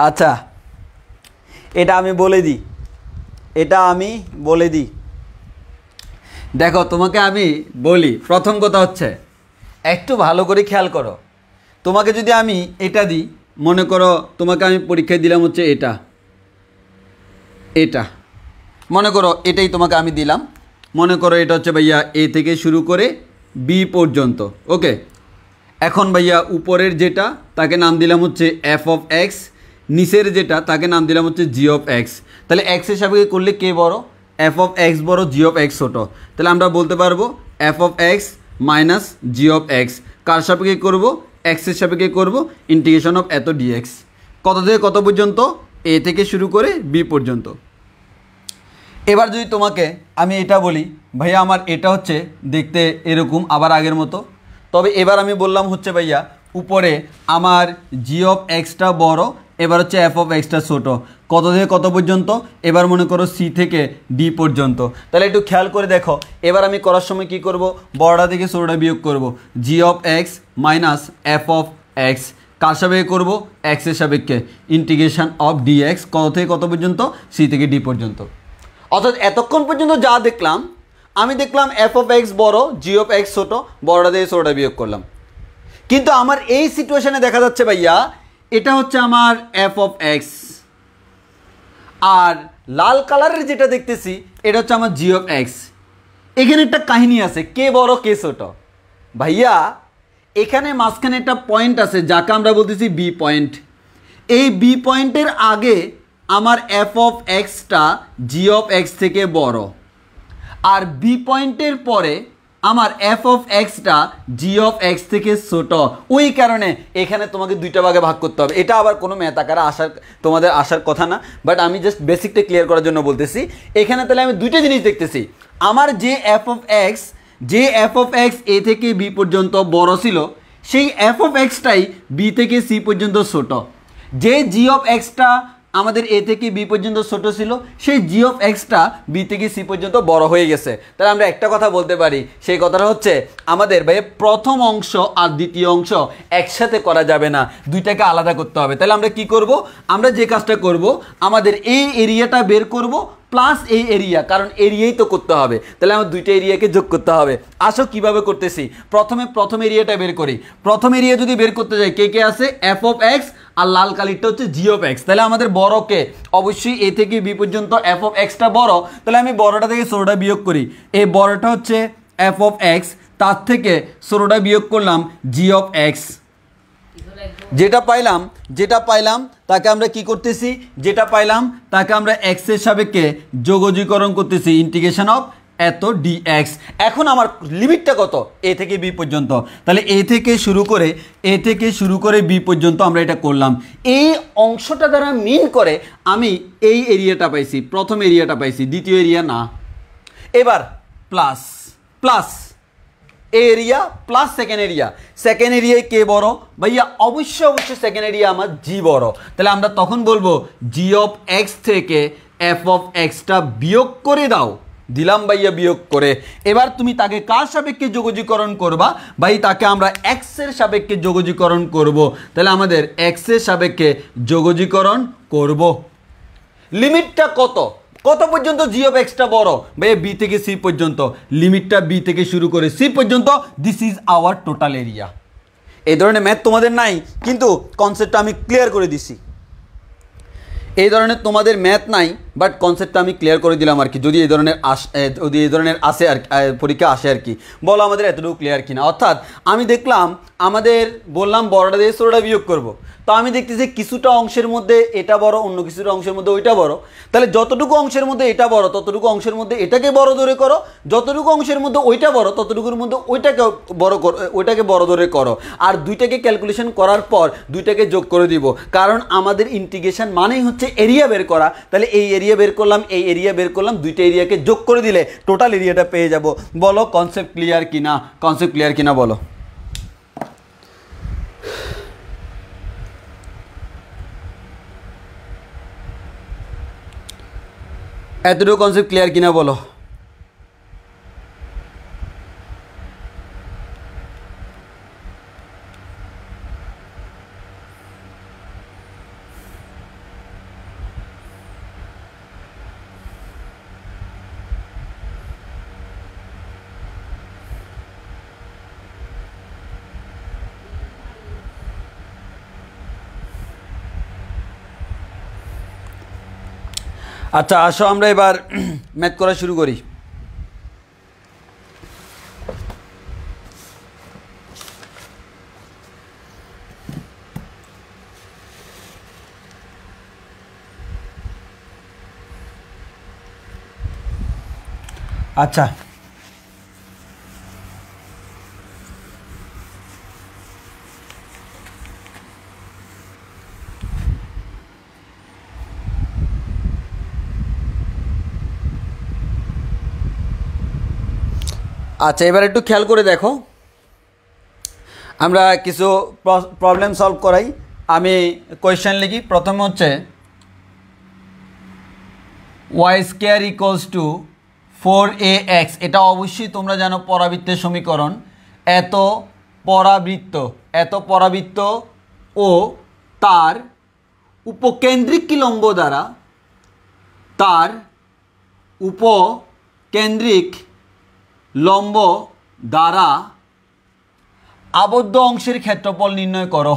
আচ্ছা, এটা আমি বলে দিই, দেখো তোমাকে আমি বলি, প্রথম কথা হচ্ছে একটু ভালো করে খেয়াল করো। তোমাকে যদি আমি এটা দিই, মনে করো তোমাকে আমি পরীক্ষায় দিলাম হচ্ছে এটা মনে করো এটাই তোমাকে আমি দিলাম, মনে করো এটা হচ্ছে ভাইয়া এ থেকে শুরু করে বি পর্যন্ত। ওকে, এখন ভাইয়া উপরের যেটা তাকে নাম দিলাম হচ্ছে এফ অফ এক্স, নিচের যেটা তাকে নাম দিলাম হচ্ছে জি অফ এক্স। তাহলে এক্সের সাপেক্ষে করলে কে বড়? এফ অফ এক্স বড়, জি অফ এক্স ছোটো। তাহলে আমরা বলতে পারবো F of X minus G of X কার সাপেক্ষে করব? এক্সের সাপেক্ষে করব, ইন্টিগ্রেশন অফ এত ডিএক্স। কত থেকে কত পর্যন্ত? এ থেকে শুরু করে বি পর্যন্ত। এবার যদি তোমাকে আমি এটা বলি, ভাইয়া আমার এটা হচ্ছে দেখতে এরকম আবার আগের মতো, তবে এবার আমি বললাম হচ্ছে ভাইয়া উপরে আমার জি অফ এক্সটা বড়, এবার হচ্ছে এফ অফ এক্সটা ছোটো। কত থেকে কত পর্যন্ত? এবার মনে করো সি থেকে ডি পর্যন্ত। তাহলে একটু খেয়াল করে দেখো, এবার আমি করার সময় কি করব? বড়টা থেকে ছোটোটা বিয়োগ করব। G of X minus F of X কার সাপেক্ষে করব? এক্সের সাপেক্ষে, ইন্টিগ্রেশন অফ ডি এক্স কত থেকে কত পর্যন্ত? সি থেকে ডি পর্যন্ত। অর্থাৎ এতক্ষণ পর্যন্ত যা দেখলাম, আমি দেখলাম এফ অফ এক্স বড়, জি অফ এক্স ছোটো, বড়টা থেকে ছোটোটা বিয়োগ করলাম। কিন্তু আমার এই সিচুয়েশনে দেখা যাচ্ছে ভাইয়া এটা হচ্ছে আমার এফ অফ এক্স, আর লাল কালারের যেটা দেখতেছি এটা হচ্ছে আমার জি অফ এক্স। এখানে একটা কাহিনী আছে, কে বড় কে ছোট। ভাইয়া এখানে মাঝখানে একটা পয়েন্ট আছে যাকে আমরা বলতেছি বি পয়েন্ট। এই বি পয়েন্টের আগে আমার F of extra G of x থেকে বড়, আর বি পয়েন্টের পরে আমার F of extra G of x থেকে ছোট। ওই কারণে এখানে তোমাকে দুইটা ভাগে ভাগ করতে হবে। এটা আবার কোনো ম্যাথ আকারে তোমাদের আসার কথা না, বাট আমি জাস্ট বেসিকটা ক্লিয়ার করার জন্য বলতেছি। এখানে তাহলে আমি দুইটা জিনিস দেখতেছি, আমার যে এফ অফ এক্স এ থেকে বি পর্যন্ত বড় ছিল, সেই এফ অফ এক্সটাই বি থেকে সি পর্যন্ত ছোট। যে জি অফ এক্সটা আমাদের এ থেকে বি পর্যন্ত ছোট ছিল, সেই জি অফ এক্সটা বি থেকে সি পর্যন্ত বড় হয়ে গেছে। তাহলে আমরা একটা কথা বলতে পারি, সেই কথাটা হচ্ছে আমাদের ভাই প্রথম অংশ আর দ্বিতীয় অংশ একসাথে করা যাবে না, দুইটাকে আলাদা করতে হবে। তাহলে আমরা কি করব? আমরা যে কাজটা করব, আমাদের এই এরিয়াটা বের করব প্লাস এই এরিয়া, কারণ এরিয়াই তো করতে হবে। তাহলে আমার দুইটা এরিয়াকে যোগ করতে হবে। আসো কিভাবে করতেছি, প্রথম এরিয়াটা বের করি। প্রথম এরিয়া যদি বের করতে যাই, কে কে আছে? এফ অফ এক্স, আর লাল কালিরটা হচ্ছে জি অফ এক্স। তাহলে আমাদের বড়কে অবশ্যই এ থেকে বি পর্যন্ত এফ অফ এক্সটা বড়। তাহলে আমি বড়টা থেকে ছোটোটা বিয়োগ করি। এই বড়টা হচ্ছে এফ অফ এক্স, তার থেকে ছোটোটা বিয়োগ করলাম জি অফ এক্স। যেটা পাইলাম তাকে আমরা কি করতেছি? যেটা পাইলাম তাকে আমরা এক্সের সাপেক্ষে যোগজীকরণ করতেছি, ইন্টিগ্রেশন অফ এত ডিএক্স। এখন আমার লিমিটটা কত? এ থেকে বি পর্যন্ত। তাহলে এ থেকে শুরু করে বি পর্যন্ত আমরা এটা করলাম। এই অংশটা দ্বারা মিন করে আমি এই এরিয়াটা পাইছি, প্রথম এরিয়াটা পাইছি, দ্বিতীয় এরিয়া না। এবার প্লাস এরিয়া প্লাস সেকেন্ড এরিয়ায় কে বড় ভাইয়া? অবশ্যই সেকেন্ড এরিয়া আমার জি বড়। তাহলে আমরা তখন বলবো জি অফ এক্স থেকে এফ অফ এক্সটা বিয়োগ করে দাও। দিলাম ভাইয়া বিয়োগ করে। এবার তুমি তাকে কার সাপেক্ষে যোগজীকরণ করবা ভাই? তাকে আমরা এক্স এর সাপেক্ষে যোগজীকরণ করব। তাহলে আমাদের এক্স এর সাপেক্ষে যোগজীকরণ করব। লিমিটটা কত কত পর্যন্ত জি অফ এক্সটা বড় ভাই? বি থেকে সি পর্যন্ত। লিমিটটা বি থেকে শুরু করে সি পর্যন্ত। This is our total area. এই ধরনের ম্যাথ তোমাদের নাই, কিন্তু কনসেপ্টটা আমি ক্লিয়ার করে দিছি। এই ধরনের তোমাদের ম্যাথ নাই, বাট কনসেপ্টটা আমি ক্লিয়ার করে দিলাম আর কি। যদি এই ধরনের আসে আর পরীক্ষা আসে আর কি, বলো আমাদের এতটুকু ক্লিয়ার কিনা। অর্থাৎ আমি দেখলাম আমাদের বললাম বড়টা দিয়ে ছোটটা বিয়োগ করব, তো আমি দেখতেছি কিছুটা অংশের মধ্যে এটা বড়, অন্য কিছুটা অংশের মধ্যে ওইটা বড়। তাহলে যতটুকু অংশের মধ্যে এটা বড় ততটুকু অংশের মধ্যে এটাকে বড় ধরে করো, যতটুকু অংশের মধ্যে ওইটা বড় ততটুকুর মধ্যে ওইটাকে বড় ধরে করো। আর দুইটাকে ক্যালকুলেশন করার পর দুইটাকে যোগ করে দিব, কারণ আমাদের ইন্টিগ্রেশন মানেই হচ্ছে এরিয়া বের করা। তাহলে এই এরিয়া বের করলাম, এই এরিয়া বের করলাম, দুইটা এরিয়াকে যোগ করে দিলে টোটাল এরিয়াটা পেয়ে যাব। বলো কনসেপ্ট ক্লিয়ার কিনা? কনসেপ্ট ক্লিয়ার কিনা বলো। এতটুকু কনসেপ্ট ক্লিয়ার কিনা বলো। আচ্ছা আসো আমরা এবার ম্যাথ করা শুরু করি। আচ্ছা আচ্ছা এবার একটু খেয়াল করে দেখো, আমরা কিছু প্রবলেম সলভ করাই। আমি কোয়েশ্চেন লিখি। প্রথমে হচ্ছে Y square equals to 4ax। এটা অবশ্যই তোমরা জানো পরাবৃত্তের সমীকরণ। এত পরাবৃত্ত ও তার উপকেন্দ্রিক কি লম্ব দ্বারা, তার উপকেন্দ্রিক লম্ব দ্বারা আবদ্ধ অংশের ক্ষেত্রফল নির্ণয় করো।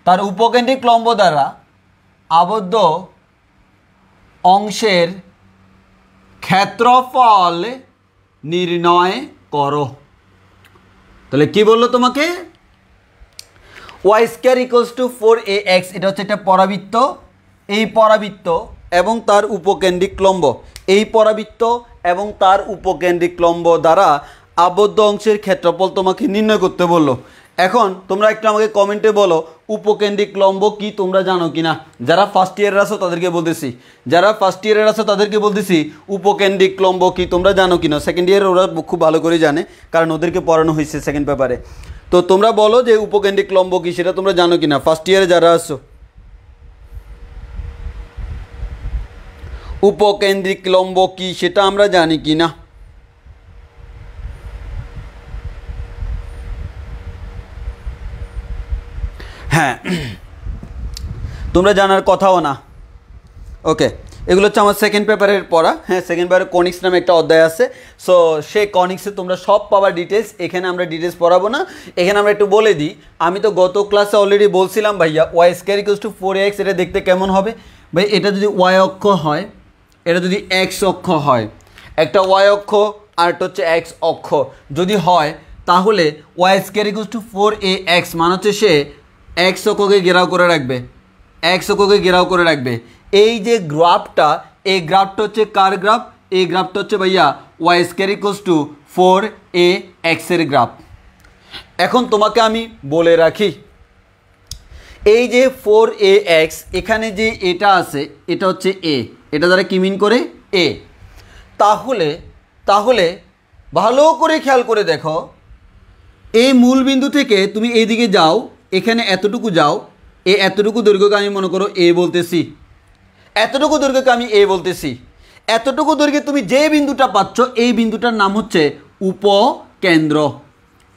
তার উপকেন্দ্রিক লম্ব দ্বারা আবদ্ধ অংশের ক্ষেত্রফল নির্ণয় করো। তাহলে কি বললো তোমাকে? Y square equals to 4ax। এটা হচ্ছে একটা পরাবৃত্ত। এই পরাবৃত্ত এবং তার উপকেন্দ্রিক লম্ব, এই পরাবৃত্ত এবং তার উপকেন্দ্রিক লম্ব দ্বারা আবদ্ধ অংশের ক্ষেত্রফল তোমাকে নির্ণয় করতে বললো। এখন তোমরা একটু আমাকে কমেন্টে বলো উপকেন্দ্রিক লম্ব কি তোমরা জানো কিনা। যারা ফার্স্ট ইয়ারের আছো তাদেরকে বলতেছি, উপকেন্দ্রিক লম্ব কি তোমরা জানো কিনা। সেকেন্ড ইয়ারের ওরা খুব ভালো করে জানে, কারণ ওদেরকে পড়ানো হয়েছে সেকেন্ড পেপারে। তো তোমরা বলো যে উপকেন্দ্রিক লম্ব কি সেটা তোমরা জানো কিনা, ফার্স্ট ইয়ারে যারা আছো। উপকেন্দ্রিক লম্ব কি সেটা আমরা জানি কিনা। হ্যাঁ তোমরা জানার কথাও না। ওকে, এগুলো হচ্ছে আমার সেকেন্ড পেপারের পড়া। হ্যাঁ, সেকেন্ড পেপারে কনিক্স নামে একটা অধ্যায় আছে। সো সেই কনিক্সে তোমরা সব পাবা ডিটেলস। এখানে আমরা ডিটেলস পড়াবো না। এখানে আমরা একটু বলে দিই, আমি তো গত ক্লাসে অলরেডি বলছিলাম ভাইয়া Y square equals to 4ax। এটা দেখতে কেমন হবে ভাই? এটা যদি ওয়াই অক্ষ হয়, এটা যদি এক্স অক্ষ হয়, একটা ওয়াই অক্ষ আর একটা হচ্ছে এক্স অক্ষ যদি হয়, তাহলে Y square equals to 4ax মানে হচ্ছে সে এক্স অক্ষকে ঘেরাও করে রাখবে। এই যে গ্রাফটা, এই গ্রাফটা হচ্ছে কার গ্রাফ? এই গ্রাফটা হচ্ছে ভাইয়া Y square equals to 4ax এর গ্রাফ। এখন তোমাকে আমি বলে রাখি, এই যে 4ax এখানে যে এটা আছে এটা হচ্ছে এ, এটা দ্বারা কি মিন করে? এ। তাহলে ভালো করে খেয়াল করে দেখো, এই মূল বিন্দু থেকে তুমি এইদিকে যাও, এখানে এতটুকু যাও, এই এতটুকু দৈর্ঘ্যকে আমি মনে করো এ বলতেছি, এতটুকু দৈর্ঘ্যকে আমি এ বলতেছি। এতটুকু দৈর্ঘ্যে তুমি যে বিন্দুটা পাচ্ছ এই বিন্দুটার নাম হচ্ছে উপকেন্দ্র।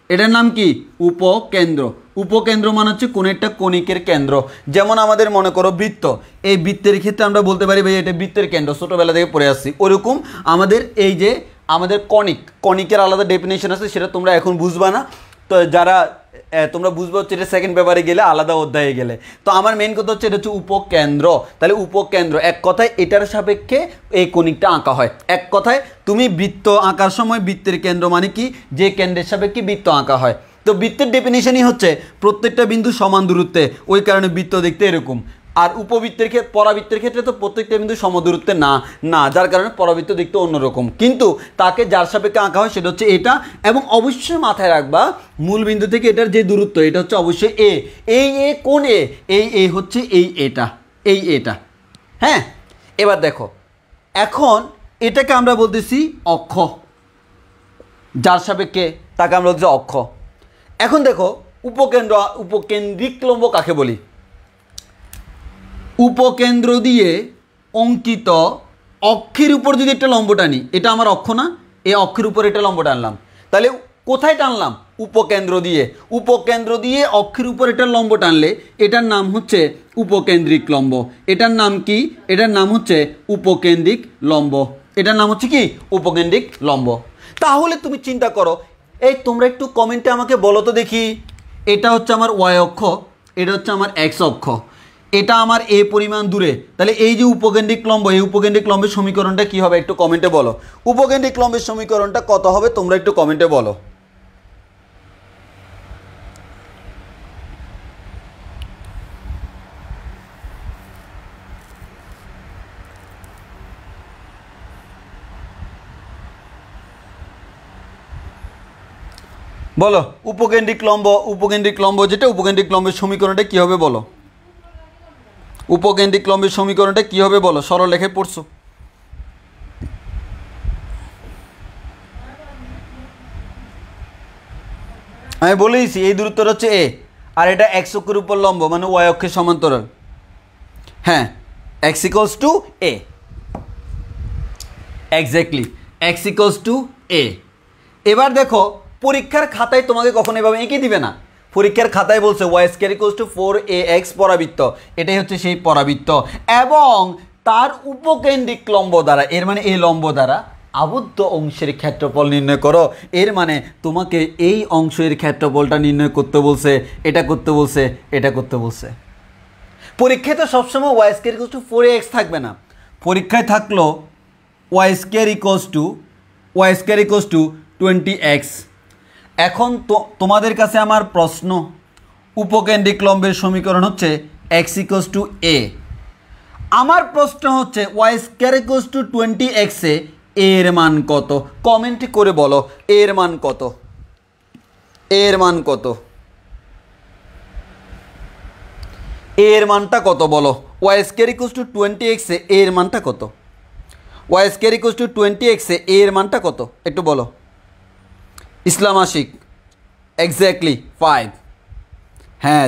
এটার নাম কি? উপকেন্দ্র। উপকেন্দ্র মানে হচ্ছে কোনো একটা কণিকের কেন্দ্র। যেমন আমাদের মনে করো বৃত্ত, এই বৃত্তের ক্ষেত্রে আমরা বলতে পারি ভাই এটা বৃত্তের কেন্দ্র, ছোটোবেলা থেকে পড়ে আসছি। ওরকম আমাদের এই যে আমাদের কণিকের আলাদা ডেফিনেশন আছে, সেটা তোমরা এখন বুঝবা না। তো যারা তোমরা বুঝবে হচ্ছে এটা সেকেন্ড পেপারে গেলে, আলাদা অধ্যায়ে গেলে। তো আমার মেন কথা হচ্ছে এটা হচ্ছে উপকেন্দ্র। তাহলে উপকেন্দ্র এক কথায় এটার সাপেক্ষে এই কণিকটা আঁকা হয়। এক কথায় তুমি বৃত্ত আঁকার সময় বৃত্তের কেন্দ্র মানে কি? যে কেন্দ্রের সাপেক্ষে বৃত্ত আঁকা হয়। তো বৃত্তের ডেফিনেশনই হচ্ছে প্রত্যেকটা বিন্দু সমান দূরত্বে, ওই কারণে বৃত্ত দেখতে এরকম। আর উপবৃত্তের ক্ষেত্রে, পরাবৃত্তের ক্ষেত্রে তো প্রত্যেকটা বিন্দু সমদূরত্বে না, যার কারণে পরাবৃত্ত দেখতে অন্যরকম। কিন্তু তাকে যার সাপেক্ষে আঁকা হয় সেটা হচ্ছে এটা। এবং অবশ্যই মাথায় রাখবা মূল বিন্দু থেকে এটার যে দূরত্ব এটা হচ্ছে অবশ্যই এ। এই এ কোন এ? এই এ হচ্ছে এই এটা। হ্যাঁ, এবার দেখো, এখন এটাকে আমরা বলতেছি অক্ষ, যার সাপেক্ষে তাকে আমরা বলতেছি অক্ষ। এখন দেখো উপকেন্দ্রিক লম্ব কাকে বলি? উপকেন্দ্র দিয়ে অঙ্কিত অক্ষের উপর যদি একটা লম্ব টানি, এটা আমার অক্ষ না? এই অক্ষের উপর এটা লম্ব টানলাম, তাহলে কোথায় টানলাম? উপকেন্দ্র দিয়ে। উপকেন্দ্র দিয়ে অক্ষের উপর এটা লম্ব টানলে এটার নাম হচ্ছে উপকেন্দ্রিক লম্ব। এটার নাম কি? এটার নাম হচ্ছে উপকেন্দ্রিক লম্ব। এটার নাম হচ্ছে কি? উপকেন্দ্রিক লম্ব। তাহলে তুমি চিন্তা করো, এই তোমরা একটু কমেন্টে আমাকে বলো তো দেখি, এটা হচ্ছে আমার ওয়াই অক্ষ, এটা হচ্ছে আমার এক্স অক্ষ, এটা আমার এ পরিমাণ দূরে। তাহলে এই যে উপকেন্দ্রিক লম্ব, এই উপকেন্দ্রিক লম্বের সমীকরণটা কি হবে একটু কমেন্টে বলো। উপকেন্দ্রিক লম্বের সমীকরণটা কত হবে তোমরা একটু কমেন্টে বলো। বলো উপকেন্দ্রিক লম্ব যেটা, উপকেন্দ্রিক লম্বের সমীকরণটা কি হবে বলো। উপকেন্দ্রিক লম্বের সমীকরণটা কি হবে বলো, সরলরেখায় পড়ছো। আমি বলে দিচ্ছি এই দূরত্বটা হচ্ছে এ, আর এটা এক্স অক্ষের উপর লম্ব মানে ওয়াই অক্ষের সমান্তরাল। হ্যাঁ, X equals to A, exactly X equals to A. এবার দেখো পরীক্ষার খাতায় তোমাকে কখনো এভাবে এঁকে দিবে না। পরীক্ষার খাতায় বলছে y square equals to 4ax পরাবৃত্ত, এটাই হচ্ছে সেই পরাবৃত্ত, এবং তার উপকেন্দ্রিক লম্ব দ্বারা, এর মানে এই লম্ব দ্বারা আবদ্ধ অংশের ক্ষেত্রফল নির্ণয় করো। এর মানে তোমাকে এই অংশের ক্ষেত্রফলটা নির্ণয় করতে বলছে, এটা করতে বলছে, এটা করতে বলছে। পরীক্ষায় তো সবসময় Y square equals to 4ax থাকবে না, পরীক্ষায় থাকলো Y square equals to 20x। এখন তো তোমাদের কাছে আমার প্রশ্ন, উপকেন্দ্রিক লম্বের সমীকরণ হচ্ছে x ইকুয়ালস টু a। আমার প্রশ্ন হচ্ছে y square equals to 20x a এর মান কত? কমেন্ট করে বলো এর মান কত, এর মান কত, এর মানটা কত বলো। Y square equals to 20x a এর মানটা কত? Y square equals to 20x a এর মানটা কত একটু বলো। ইসলাম আশিক এক্স্যাক্টলি 5। হ্যাঁ,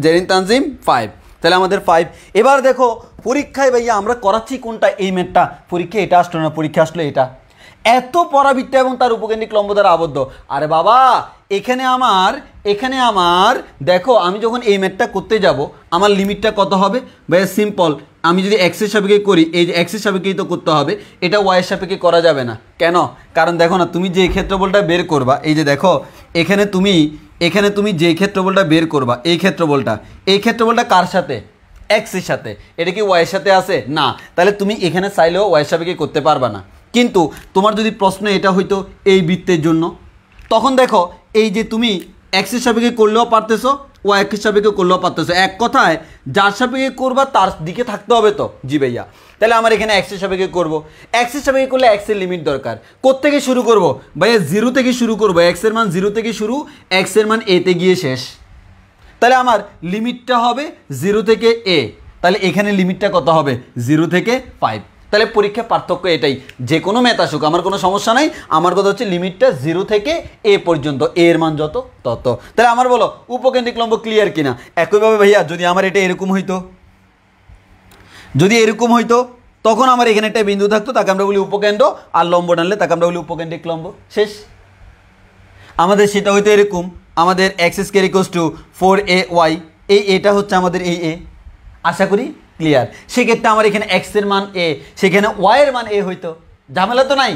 জেরিন তানজিম 5। তাহলে আমাদের 5। এবার দেখো পরীক্ষায় ভাইয়া আমরা করাচ্ছি কোনটা? এই ম্যাথটা পরীক্ষায় এটা আসলো না, পরীক্ষা আসলো এটা। এত পরাবৃত্ত এবং তার উপকেন্দ্রিক লম্ব দ্বারা আবদ্ধ। আরে বাবা, এখানে আমার দেখো, আমি যখন এই ম্যাথটা করতে যাব আমার লিমিটটা কত হবে ভাইয়া? সিম্পল, আমি যদি এক্সের সাপেক্ষে করি, এই যে এক্সের সাপেক্ষেই তো করতে হবে, এটা ওয়াইয়ের সাপেক্ষে করা যাবে না। কেন? কারণ দেখো না, তুমি যে ক্ষেত্রফলটা বের করবা, এই যে দেখো এখানে তুমি যে ক্ষেত্রফলটা বের করবা, এই ক্ষেত্রফলটা কার সাথে? এক্সের সাথে। এটা কি ওয়াইয়ের সাথে আছে? না। তাহলে তুমি এখানে চাইলেও ওয়াইয়ের সাপেক্ষে করতে পারবা না। কিন্তু তোমার যদি প্রশ্ন এটা হইতো এই বৃত্তের জন্য, তখন দেখো এই যে তুমি এক্সের সাপেক্ষে করলেও পারতেছো, ওয়াই এক্সের সাপেক্ষে করলেও পারতেছো। এক কথায় যার সাপেক্ষে করবা তার দিকে থাকতে হবে তো। জি ভাইয়া, তাহলে আমার এখানে এক্সের সাপেক্ষে করবো। এক্সের সাপেক্ষে করলে এক্সের লিমিট দরকার। কোত্থেকে শুরু করবো ভাইয়া? 0 থেকে শুরু করবো। এক্সের মান 0 থেকে শুরু, এক্সের মান এতে গিয়ে শেষ। তাহলে আমার লিমিটটা হবে 0 থেকে এ। তাহলে এখানে লিমিটটা কত হবে? 0 থেকে 5। তাহলে পরীক্ষা পার্থক্য এটাই, যে কোনো ম্যাথ আসুক আমার কোনো সমস্যা নাই, আমার কথা হচ্ছে লিমিটটা 0 থেকে a পর্যন্ত, a এর মান যত তত। তাহলে আমার বলো উপকেন্দ্রিক লম্ব ক্লিয়ার কিনা। একইভাবে ভাইয়া যদি আমার এটা এরকম হইতো, যদি এরকম হইতো তখন আমার এখানে একটা বিন্দু থাকতো, তাকে আমরা বলি উপকেন্দ্র, আর লম্ব টানলে তাকে আমরা বলি উপকেন্দ্রিক লম্ব, শেষ। আমাদের সেটা হইতো এরকম, আমাদের x square equals to 4ay, এই এটা হচ্ছে আমাদের এই a, আশা করি ক্লিয়ার। সেক্ষেত্রে আমার এখানে x এর মান a, সেখানে y এর মান a হইতো, ঝামেলা তো নাই।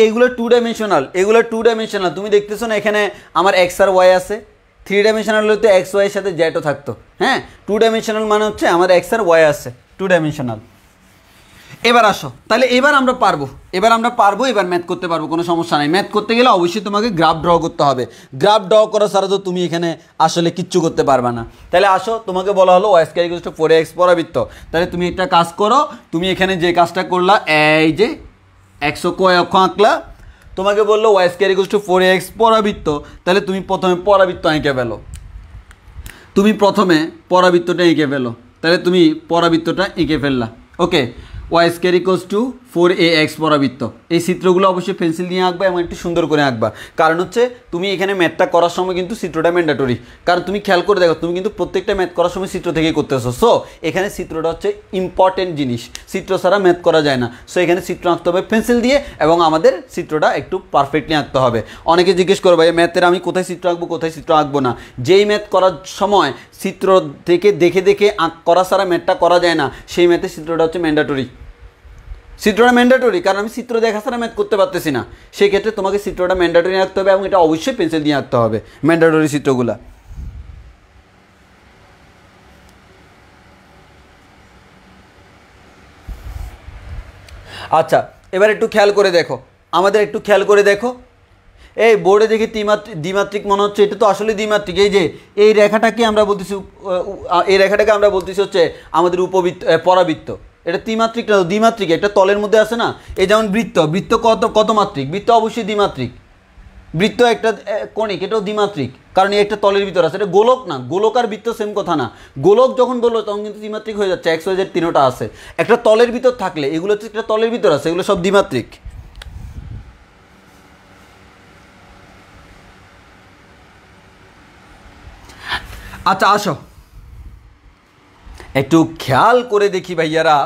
এইগুলো 2 ডাইমেনশনাল, এগুলো 2 ডাইমেনশনাল। তুমি দেখতেছো না এখানে আমার x আর y আছে, 3 ডাইমেনশনাল হলে তো x y এর সাথে জেডও থাকতো। হ্যাঁ, 2 ডাইমেনশনাল মানে হচ্ছে আমার x আর y আছে, 2 ডাইমেনশনাল। এবার আসো, তাহলে এবার আমরা পারবো, এবার ম্যাথ করতে পারবো, কোনো সমস্যা নাই। ম্যাথ করতে গেলে অবশ্যই তোমাকে গ্রাফ ড্র করতে হবে, গ্রাফ ড্র করা ছাড়া তো তুমি এখানে আসলে কিচ্ছু করতে পারবে না। তাহলে আসো, তোমাকে বলা হলো y square equals to 4ax পরাবৃত্ত। তাহলে তুমি একটা কাজ করো, তুমি এখানে যে কাজটা করলা, এই যে x অক্ষ y অক্ষ আঁকলা, তোমাকে বললো y square equals to 4ax পরাবৃত্ত। তাহলে তুমি প্রথমে পরাবৃত্ত এঁকে ফেলো, তুমি প্রথমে পরাবৃত্তটা এঁকে ফেলো। তাহলে তুমি পরাবৃত্তটা এঁকে ফেললা, ওকে। y square equals to 4ax পরাবৃত্ত। এই চিত্রগুলো অবশ্যই পেন্সিল দিয়ে আঁকবা এবং একটু সুন্দর করে আঁকবা, কারণ হচ্ছে তুমি এখানে ম্যাথটা করার সময় কিন্তু চিত্রটা ম্যান্ডেটরি। কারণ তুমি খেয়াল করে দেখো, তুমি কিন্তু প্রত্যেকটা ম্যাথ করার সময় চিত্র থেকেই করতেছো। সো এখানে চিত্রটা হচ্ছে ইম্পর্টেন্ট জিনিস, চিত্র ছাড়া ম্যাথ করা যায় না। সো এখানে চিত্র আঁকতে হবে পেন্সিল দিয়ে, এবং আমাদের চিত্রটা একটু পারফেক্টলি আঁকতে হবে। অনেকে জিজ্ঞেস করবে ভাই ম্যাথের আমি কোথায় চিত্র আঁকবো, কোথায় চিত্র আঁকবো না। যেই ম্যাথ করার সময় চিত্র থেকে দেখে দেখে করা ছাড়া ম্যাথটা করা যায় না, সেই ম্যাথের চিত্রটা হচ্ছে ম্যান্ডেটরি। চিত্রটা ম্যান্ডেটরি, কারণ আমি চিত্র দেখা ছাড়া ম্যাথ করতে পারতেছি না। সেক্ষেত্রে তোমাকে চিত্রটা ম্যান্ডেটরি আঁকতে হবে, এবং এটা অবশ্যই পেন্সিল দিয়ে আঁকতে হবে ম্যান্ডেটরি চিত্রগুলা। আচ্ছা, এবার একটু খেয়াল করে দেখো, আমাদের একটু খেয়াল করে দেখো, এই বোর্ডে দেখি দ্বিমাত্রিক মনে হচ্ছে, এটা তো আসলে দ্বিমাত্রিক। এই যে এই রেখাটাকে আমরা বলতেছি, এই রেখাটাকে আমরা বলতেছি হচ্ছে আমাদের পরাবৃত্ত। এটা ত্রিমাত্রিক না, দ্বিমাত্রিক, একটা তলের মধ্যে আছে না। এই যেমন বৃত্ত, বৃত্ত কত মাত্রিক? বৃত্ত অবশ্যই দ্বিমাত্রিক। বৃত্ত একটা কণিক, এটাও দ্বিমাত্রিক, কারণ একটা তলের ভিতর আছে। এটা গোলক না, গোলক আর বৃত্ত সেম কথা না। গোলক যখন বললো তখন কিন্তু দ্বিমাত্রিক হয়ে যাচ্ছে, x y z তিনটা আছে। একটা তলের ভিতর থাকলে, এগুলো হচ্ছে একটা তলের ভিতর আছে, এগুলো সব দ্বিমাত্রিক। আচ্ছা আসো, একটু খেয়াল করে দেখি ভাইয়ারা,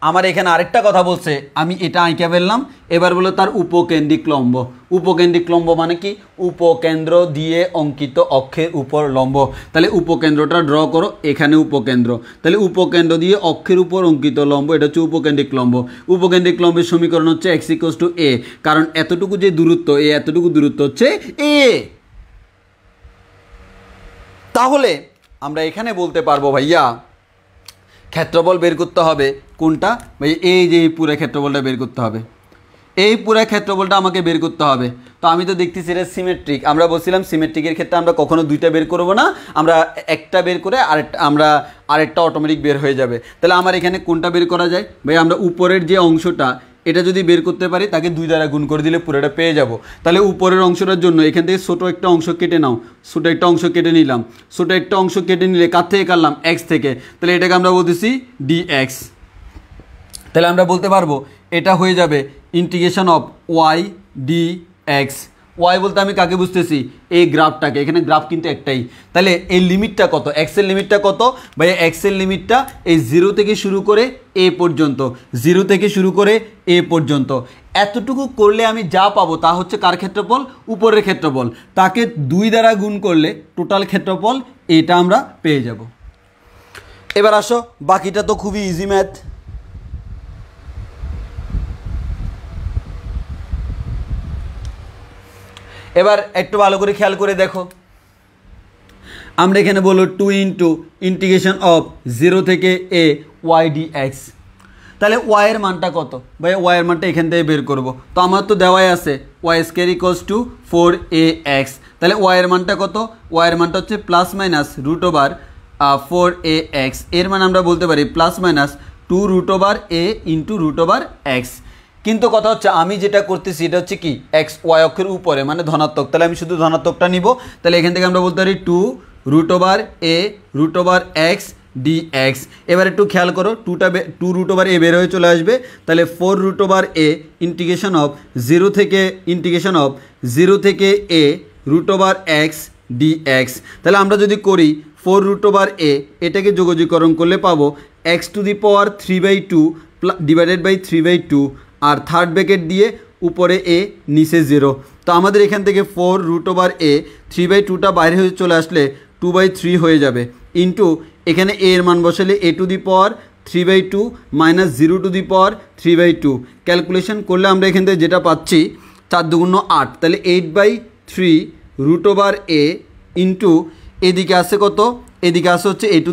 আমার এখানে আরেকটা কথা বলছে, আমি এটা আঁকে ফেললাম। এবার বলো তার উপকেন্দ্রিক লম্ব। উপকেন্দ্রিক লম্ব মানে কি? উপকেন্দ্র দিয়ে অঙ্কিত অক্ষের উপর লম্ব। তাহলে উপকেন্দ্রটা ড্র করো, এখানে উপকেন্দ্র, তাহলে উপকেন্দ্র দিয়ে অক্ষের উপর অঙ্কিত লম্ব, এটা হচ্ছে উপকেন্দ্রিক লম্ব। উপকেন্দ্রিক লম্বের সমীকরণ হচ্ছে x ইকুয়ালস টু a, কারণ এতটুকু যে দূরত্ব, এতটুকু দূরত্ব হচ্ছে a। তাহলে আমরা এখানে বলতে পারবো ভাইয়া ক্ষেত্রফল বের করতে হবে কোনটা ভাই? এই যে এই পুরো ক্ষেত্রফলটা বের করতে হবে, এই পুরো ক্ষেত্রফলটা আমাকে বের করতে হবে। তো আমি তো দেখতেছি এটা সিমেট্রিক। আমরা বলছিলাম সিমেট্রিকের ক্ষেত্রে আমরা কখনো দুইটা বের করব না, আমরা একটা বের করে আরেকটা অটোমেটিক বের হয়ে যাবে। তাহলে আমার এখানে কোনটা বের করা যায় ভাই? আমরা উপরের যে অংশটা, এটা যদি বের করতে পারি তাকে 2 দ্বারা গুণ করে দিলে পুরোটা পেয়ে যাব। তাহলে উপরের অংশটার জন্য এখান থেকে ছোটো একটা অংশ কেটে নাও, ছোটো একটা অংশ কেটে নিলাম। ছোটো একটা অংশ কেটে নিলে কার থেকে কাটলাম? x থেকে। তাহলে এটাকে আমরা বলতেছি dx। তাহলে আমরা বলতে পারবো এটা হয়ে যাবে integration of y dx। Y বলতে আমি কাকে বুঝতেছি? এই গ্রাফটাকে। এখানে গ্রাফ কিন্তু একটাই। তাহলে এই লিমিটটা কত? এক্সের লিমিটটা কত ভাই? এক্সের লিমিটটা এই 0 থেকে শুরু করে এ পর্যন্ত, 0 থেকে শুরু করে এ পর্যন্ত। এতটুকু করলে আমি যা পাবো তা হচ্ছে কার ক্ষেত্রফল? উপরের ক্ষেত্রফল। তাকে 2 দ্বারা গুণ করলে টোটাল ক্ষেত্রফল এটা আমরা পেয়ে যাব। এবার আসো, বাকিটা তো খুবই ইজি ম্যাথ। এবার একটু ভালো করে খেয়াল করে দেখো, আমরা এখানে বললো 2 ইন্টু ইন্টিগ্রেশন অফ 0 থেকে a y dx। তাহলে y এর মানটা কত ভাই? y এর মানটা এখান থেকে বের করব। তো আমার তো দেওয়াই আছে y square equals to 4ax। তাহলে y এর মানটা কত? y এর মানটা হচ্ছে plus minus root over 4ax। এর মান আমরা বলতে পারি plus minus 2 root over a into root over x। কিন্তু কথা হচ্ছে আমি যেটা করতেছি এটা হচ্ছে কি এক্স ওয়াই অক্ষের উপরে মানে ধনাত্মক, তাহলে আমি শুধু ধনাত্মকটা নিব। তাহলে এখান থেকে আমরা বলতে পারি 2√a√x dx। এবার একটু খেয়াল করো 2√a বের হয়ে চলে আসবে, তাহলে 4√a ইন্টিগ্রেশন অফ 0 থেকে a√x dx। তাহলে আমরা যদি করি 4√a এটাকে যোগজীকরণ করলে পাবো x⁻³ ডিভাইডেড বাই 3/2 আর থার্ড ব্র্যাকেট দিয়ে উপরে a নিচে 0। তো আমাদের এখান থেকে 4√a 3/2টা বাইরে হয়ে চলে আসলে 2/3 হয়ে যাবে, ইন্টু এখানে a এর মান বসালে a⁻³ মাইনাস 0⁻³ ক্যালকুলেশন করলে আমরা এখান থেকে যেটা পাচ্ছি 4 × 8, তাহলে 8/3√a ইন্টু এদিকে আসে কত, এদিকে আসে হচ্ছে a⁻³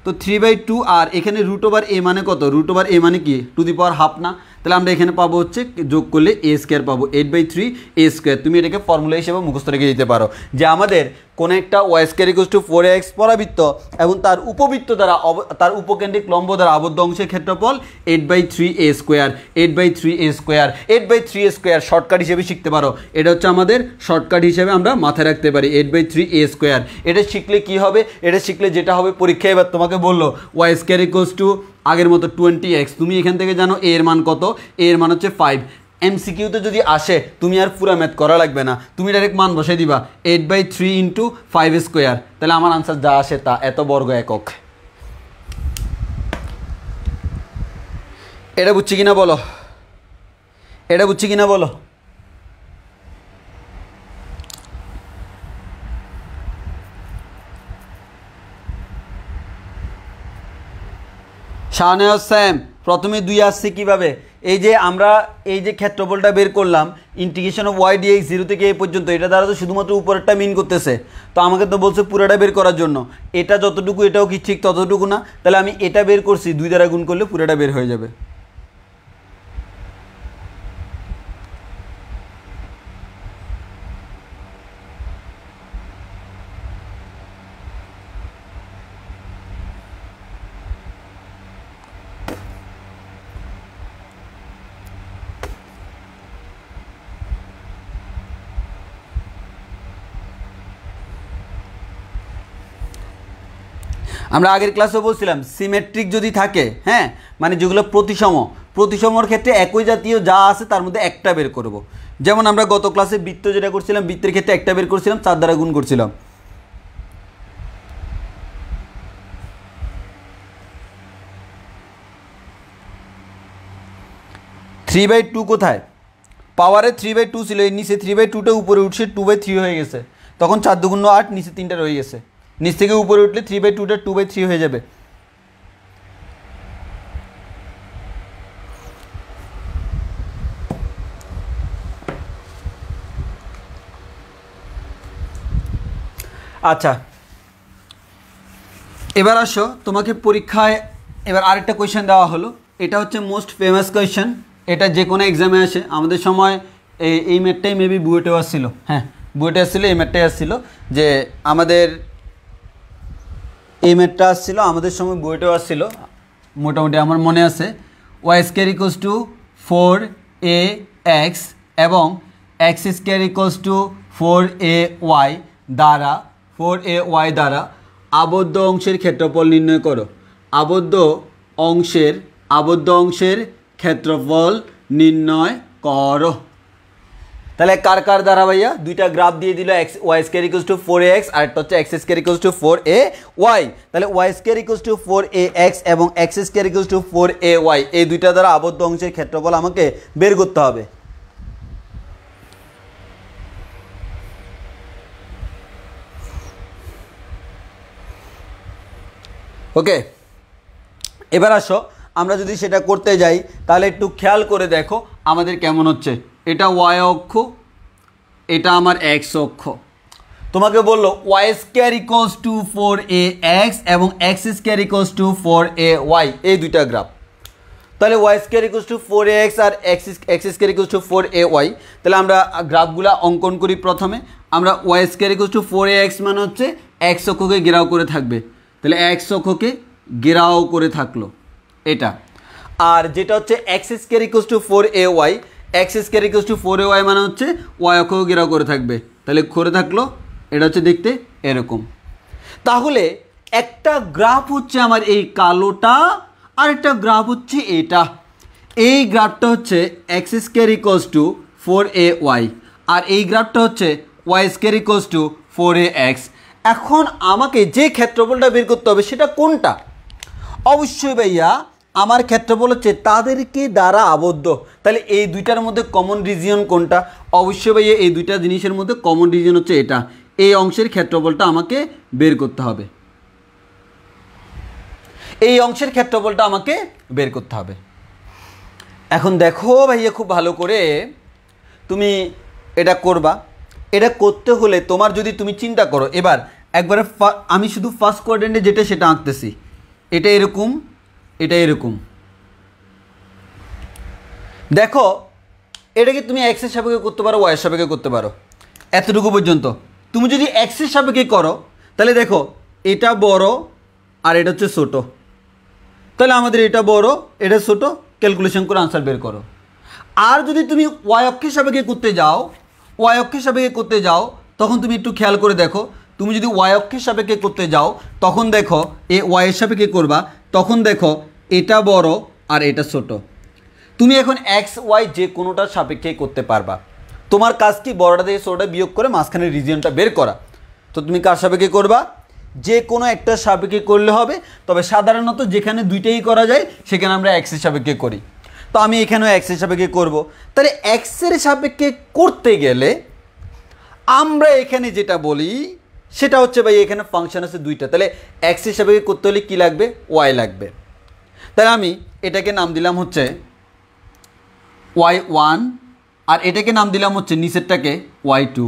তো 3/2 আর এখানে √a মানে কত, √a মানে কি ½ না, তাহলে আমরা এখানে পাবো হচ্ছে যোগ করলে a² পাবো 8/3a²। তুমি এটাকে ফর্মুলা হিসেবে মুখস্থ রেখে দিতে পারো যে আমাদের কোন একটা y² 4ax পরাবৃত্ত এবং তার উপবৃত্ত দ্বারা তার উপকেন্দ্রিক লম্ব দ্বারা আবদ্ধ অংশের ক্ষেত্রফল 8/3a²। শর্টকাট হিসেবে শিখতে পারো, এটা হচ্ছে আমাদের শর্টকাট হিসেবে আমরা মাথায় রাখতে পারি 8/3a²। এটা শিখলে কি হবে, এটা শিখলে যেটা হবে পরীক্ষায় এবার তোমাকে বললো y² আগের মতো 20x, তুমি এখান থেকে জানো a এর মান কত, a এর মান হচ্ছে 5। MCQতে যদি আসে তুমি আর পুরা ম্যাথ করা লাগবে না, তুমি ডাইরেক্ট মান বসাই দিবা 8/3 × 5², তাহলে আমার আনসার যা আসে তা এত বর্গ একক। এটা বুঝছি কিনা বলো, এটা বুঝছি কিনা বলো। শাহনেওয়াজ স্যাম প্রথমে 2 আসছে কীভাবে, এই যে আমরা এই যে ক্ষেত্রফলটা বের করলাম ইন্টিগ্রেশন অফ y dx 0 থেকে a পর্যন্ত, এটা দ্বারা তো শুধুমাত্র উপরেরটা মিন করতেছে, তো আমাকে তো বলছে পুরোটা বের করার জন্য, এটা যতটুকু এটাও কি ঠিক ততটুকু না, তাহলে আমি এটা বের করছি 2 দ্বারা গুণ করলে পুরোটা বের হয়ে যাবে। আমরা আগের ক্লাসে বলছিলাম সিমেট্রিক যদি থাকে, হ্যাঁ মানে যেগুলো প্রতিসমর ক্ষেত্রে একই জাতীয় যা আছে তার মধ্যে একটা বের করব। যেমন আমরা গত ক্লাসে বৃত্ত যেটা করছিলাম, বৃত্তের ক্ষেত্রে একটা বের করছিলাম 4 দ্বারা গুণ করছিলাম। থ্রি বাই টু কোথায়, পাওয়ারে 3/2 ছিল, এর নিচে 3/2টা উপরে উঠছে 2/3 হয়ে গেছে, তখন 4 × 8 নিচে 3টা রয়ে গেছে, নিচ থেকে উপরে উঠলে 3/2টা 2/3 হয়ে যাবে। আচ্ছা এবার আসো তোমাকে পরীক্ষায় এবার আরেকটা কোয়েশ্চেন দেওয়া হলো, এটা হচ্ছে মোস্ট ফেমাস কোয়েশ্চেন, এটা যে কোনো এক্সামে আসে। আমাদের সময় এই ম্যাথটাই মেবি বুয়েটেও আসছিল, হ্যাঁ বুয়েটে আসছিল, এই ম্যাথটাই আসছিল, যে আমাদের এই ম্যাথটা আসছিল আমাদের সময় বুয়েটেও আসছিল, মোটামুটি আমার মনে আছে। y² 4ax এবং x² 4ay দ্বারা আবদ্ধ অংশের ক্ষেত্রফল নির্ণয় করো। আবদ্ধ অংশের ক্ষেত্রফল নির্ণয় করো। তাহলে কার দ্বারা ভাইয়া, দুইটা গ্রাফ দিয়ে দিল, y² 4ax আর একটা হচ্ছে x² 4ay। তাহলে y² 4ax এবং x² 4ay এই দুইটা দ্বারা আবদ্ধ অংশের ক্ষেত্রফল আমাকে বের করতে হবে। ওকে এবার আসো আমরা যদি সেটা করতে যাই তাহলে একটু খেয়াল করে দেখো আমাদের কেমন হচ্ছে। এটা y অক্ষ, এটা আমার x অক্ষ। তোমাকে বললো y² 4ax এবং x² 4ay এই দুইটা গ্রাফ। তাহলে y² 4ax আর x² 4ay, তাহলে আমরা গ্রাফগুলো অঙ্কন করি। প্রথমে আমরা y² 4ax মানে হচ্ছে x অক্ষকে ঘেরাও করে থাকবে, তাহলে x অক্ষকে ঘেরাও করে থাকলো এটা। আর যেটা হচ্ছে x square equals to 4ay, x square equals to 4ay মানে হচ্ছে ওয়াই অক্ষ ঘেরাও করে থাকবে, তাহলে করে থাকলো এটা হচ্ছে দেখতে এরকম। তাহলে একটা গ্রাফ হচ্ছে আমার এই কালোটা, আর একটা গ্রাফ হচ্ছে এটা। এই গ্রাফটা হচ্ছে x square equals to 4ay, আর এই গ্রাফটা হচ্ছে Y square equals to 4ax। এখন আমাকে যে ক্ষেত্রফলটা বের করতে হবে সেটা কোনটা? অবশ্যই ভাইয়া আমার ক্ষেত্রফল হচ্ছে তাদেরকে দ্বারা আবদ্ধ, তাহলে এই দুইটার মধ্যে কমন রিজিয়ন কোনটা? অবশ্যই ভাইয়া এই দুইটা জিনিসের মধ্যে কমন রিজিয়ন হচ্ছে এটা। এই অংশের ক্ষেত্রফলটা আমাকে বের করতে হবে, এই অংশের ক্ষেত্রফলটা আমাকে বের করতে হবে। এখন দেখো ভাইয়া খুব ভালো করে তুমি এটা করবা। এটা করতে হলে তোমার যদি তুমি চিন্তা করো, এবার একবারে আমি শুধু ফার্স্ট কোয়াড্রেন্টে যেটা সেটা আঁকতেছি, এটা এরকম, এটা এরকম। দেখো এটাকে তুমি এক্সের সাপেক্ষে করতে পারো, ওয়াইয়ের সাপেক্ষে করতে পারো, এতটুকু পর্যন্ত। তুমি যদি এক্সের সাপেক্ষে করো তাহলে দেখো এটা বড় আর এটা হচ্ছে ছোটো, তাহলে আমাদের এটা বড় এটা ছোটো, ক্যালকুলেশন করে আনসার বের করো। আর যদি তুমি ওয়াই অক্ষের সাপেক্ষে করতে যাও, ওয়াই অক্ষের সাপেক্ষে করতে যাও, তখন তুমি একটু খেয়াল করে দেখো, তুমি যদি ওয়াই অক্ষের সাপেক্ষে করতে যাও তখন দেখো এ ওয়াইয়ের সাপেক্ষে করবা, তখন দেখো এটা বড় আর এটা ছোট। তুমি এখন এক্স ওয়াই যে কোনোটার সাপেক্ষে করতে পারবা। তোমার কাজ কি বড়টা থেকে ছোটটা বিয়োগ করে মাঝখানের রিজিয়নটা বের করা। তো তুমি কার সাপেক্ষে করবা? যে কোনো একটা সাপেক্ষে করলে হবে, তবে সাধারণত যেখানে দুইটাই করা যায় সেখানে আমরা এক্সের সাপেক্ষে করি। তো আমি এখানেও এক্সের সাপেক্ষে করব। তাহলে এক্সের সাপেক্ষে করতে গেলে আমরা এখানে যেটা বলি সেটা হচ্ছে ভাই এখানে ফাংশন আছে দুইটা, তাহলে এক্সের সাপেক্ষে করতে হলে কী লাগবে? ওয়াই লাগবে। তাহলে আমি এটাকে নাম দিলাম হচ্ছে y1, আর এটাকে নাম দিলাম হচ্ছে নিচেরটাকে y2,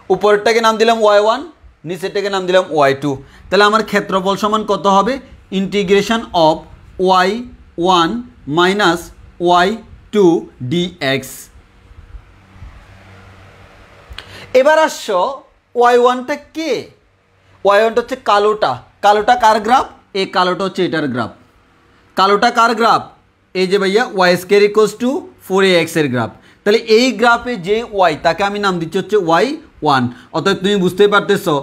উপরেরটাকে নাম দিলাম y1, নিচেরটাকে নাম দিলাম y2। তাহলে আমার ক্ষেত্রফল সমান কত হবে? Integration of y1 minus y2 dx। এবার আসছো y1টা কে? y1টা হচ্ছে কালোটা। কালোটা কার গ্রাফ? এই কালোটা হচ্ছে এটার গ্রাফ। কালোটা কার গ্রাফ? এই যে ভাইয়া Y square equals to 4ax এর গ্রাফ। তাহলে এই গ্রাফে যে ওয়াই তাকে আমি নাম দিচ্ছি হচ্ছে y1। অর্থাৎ তুমি বুঝতেই পারতেছো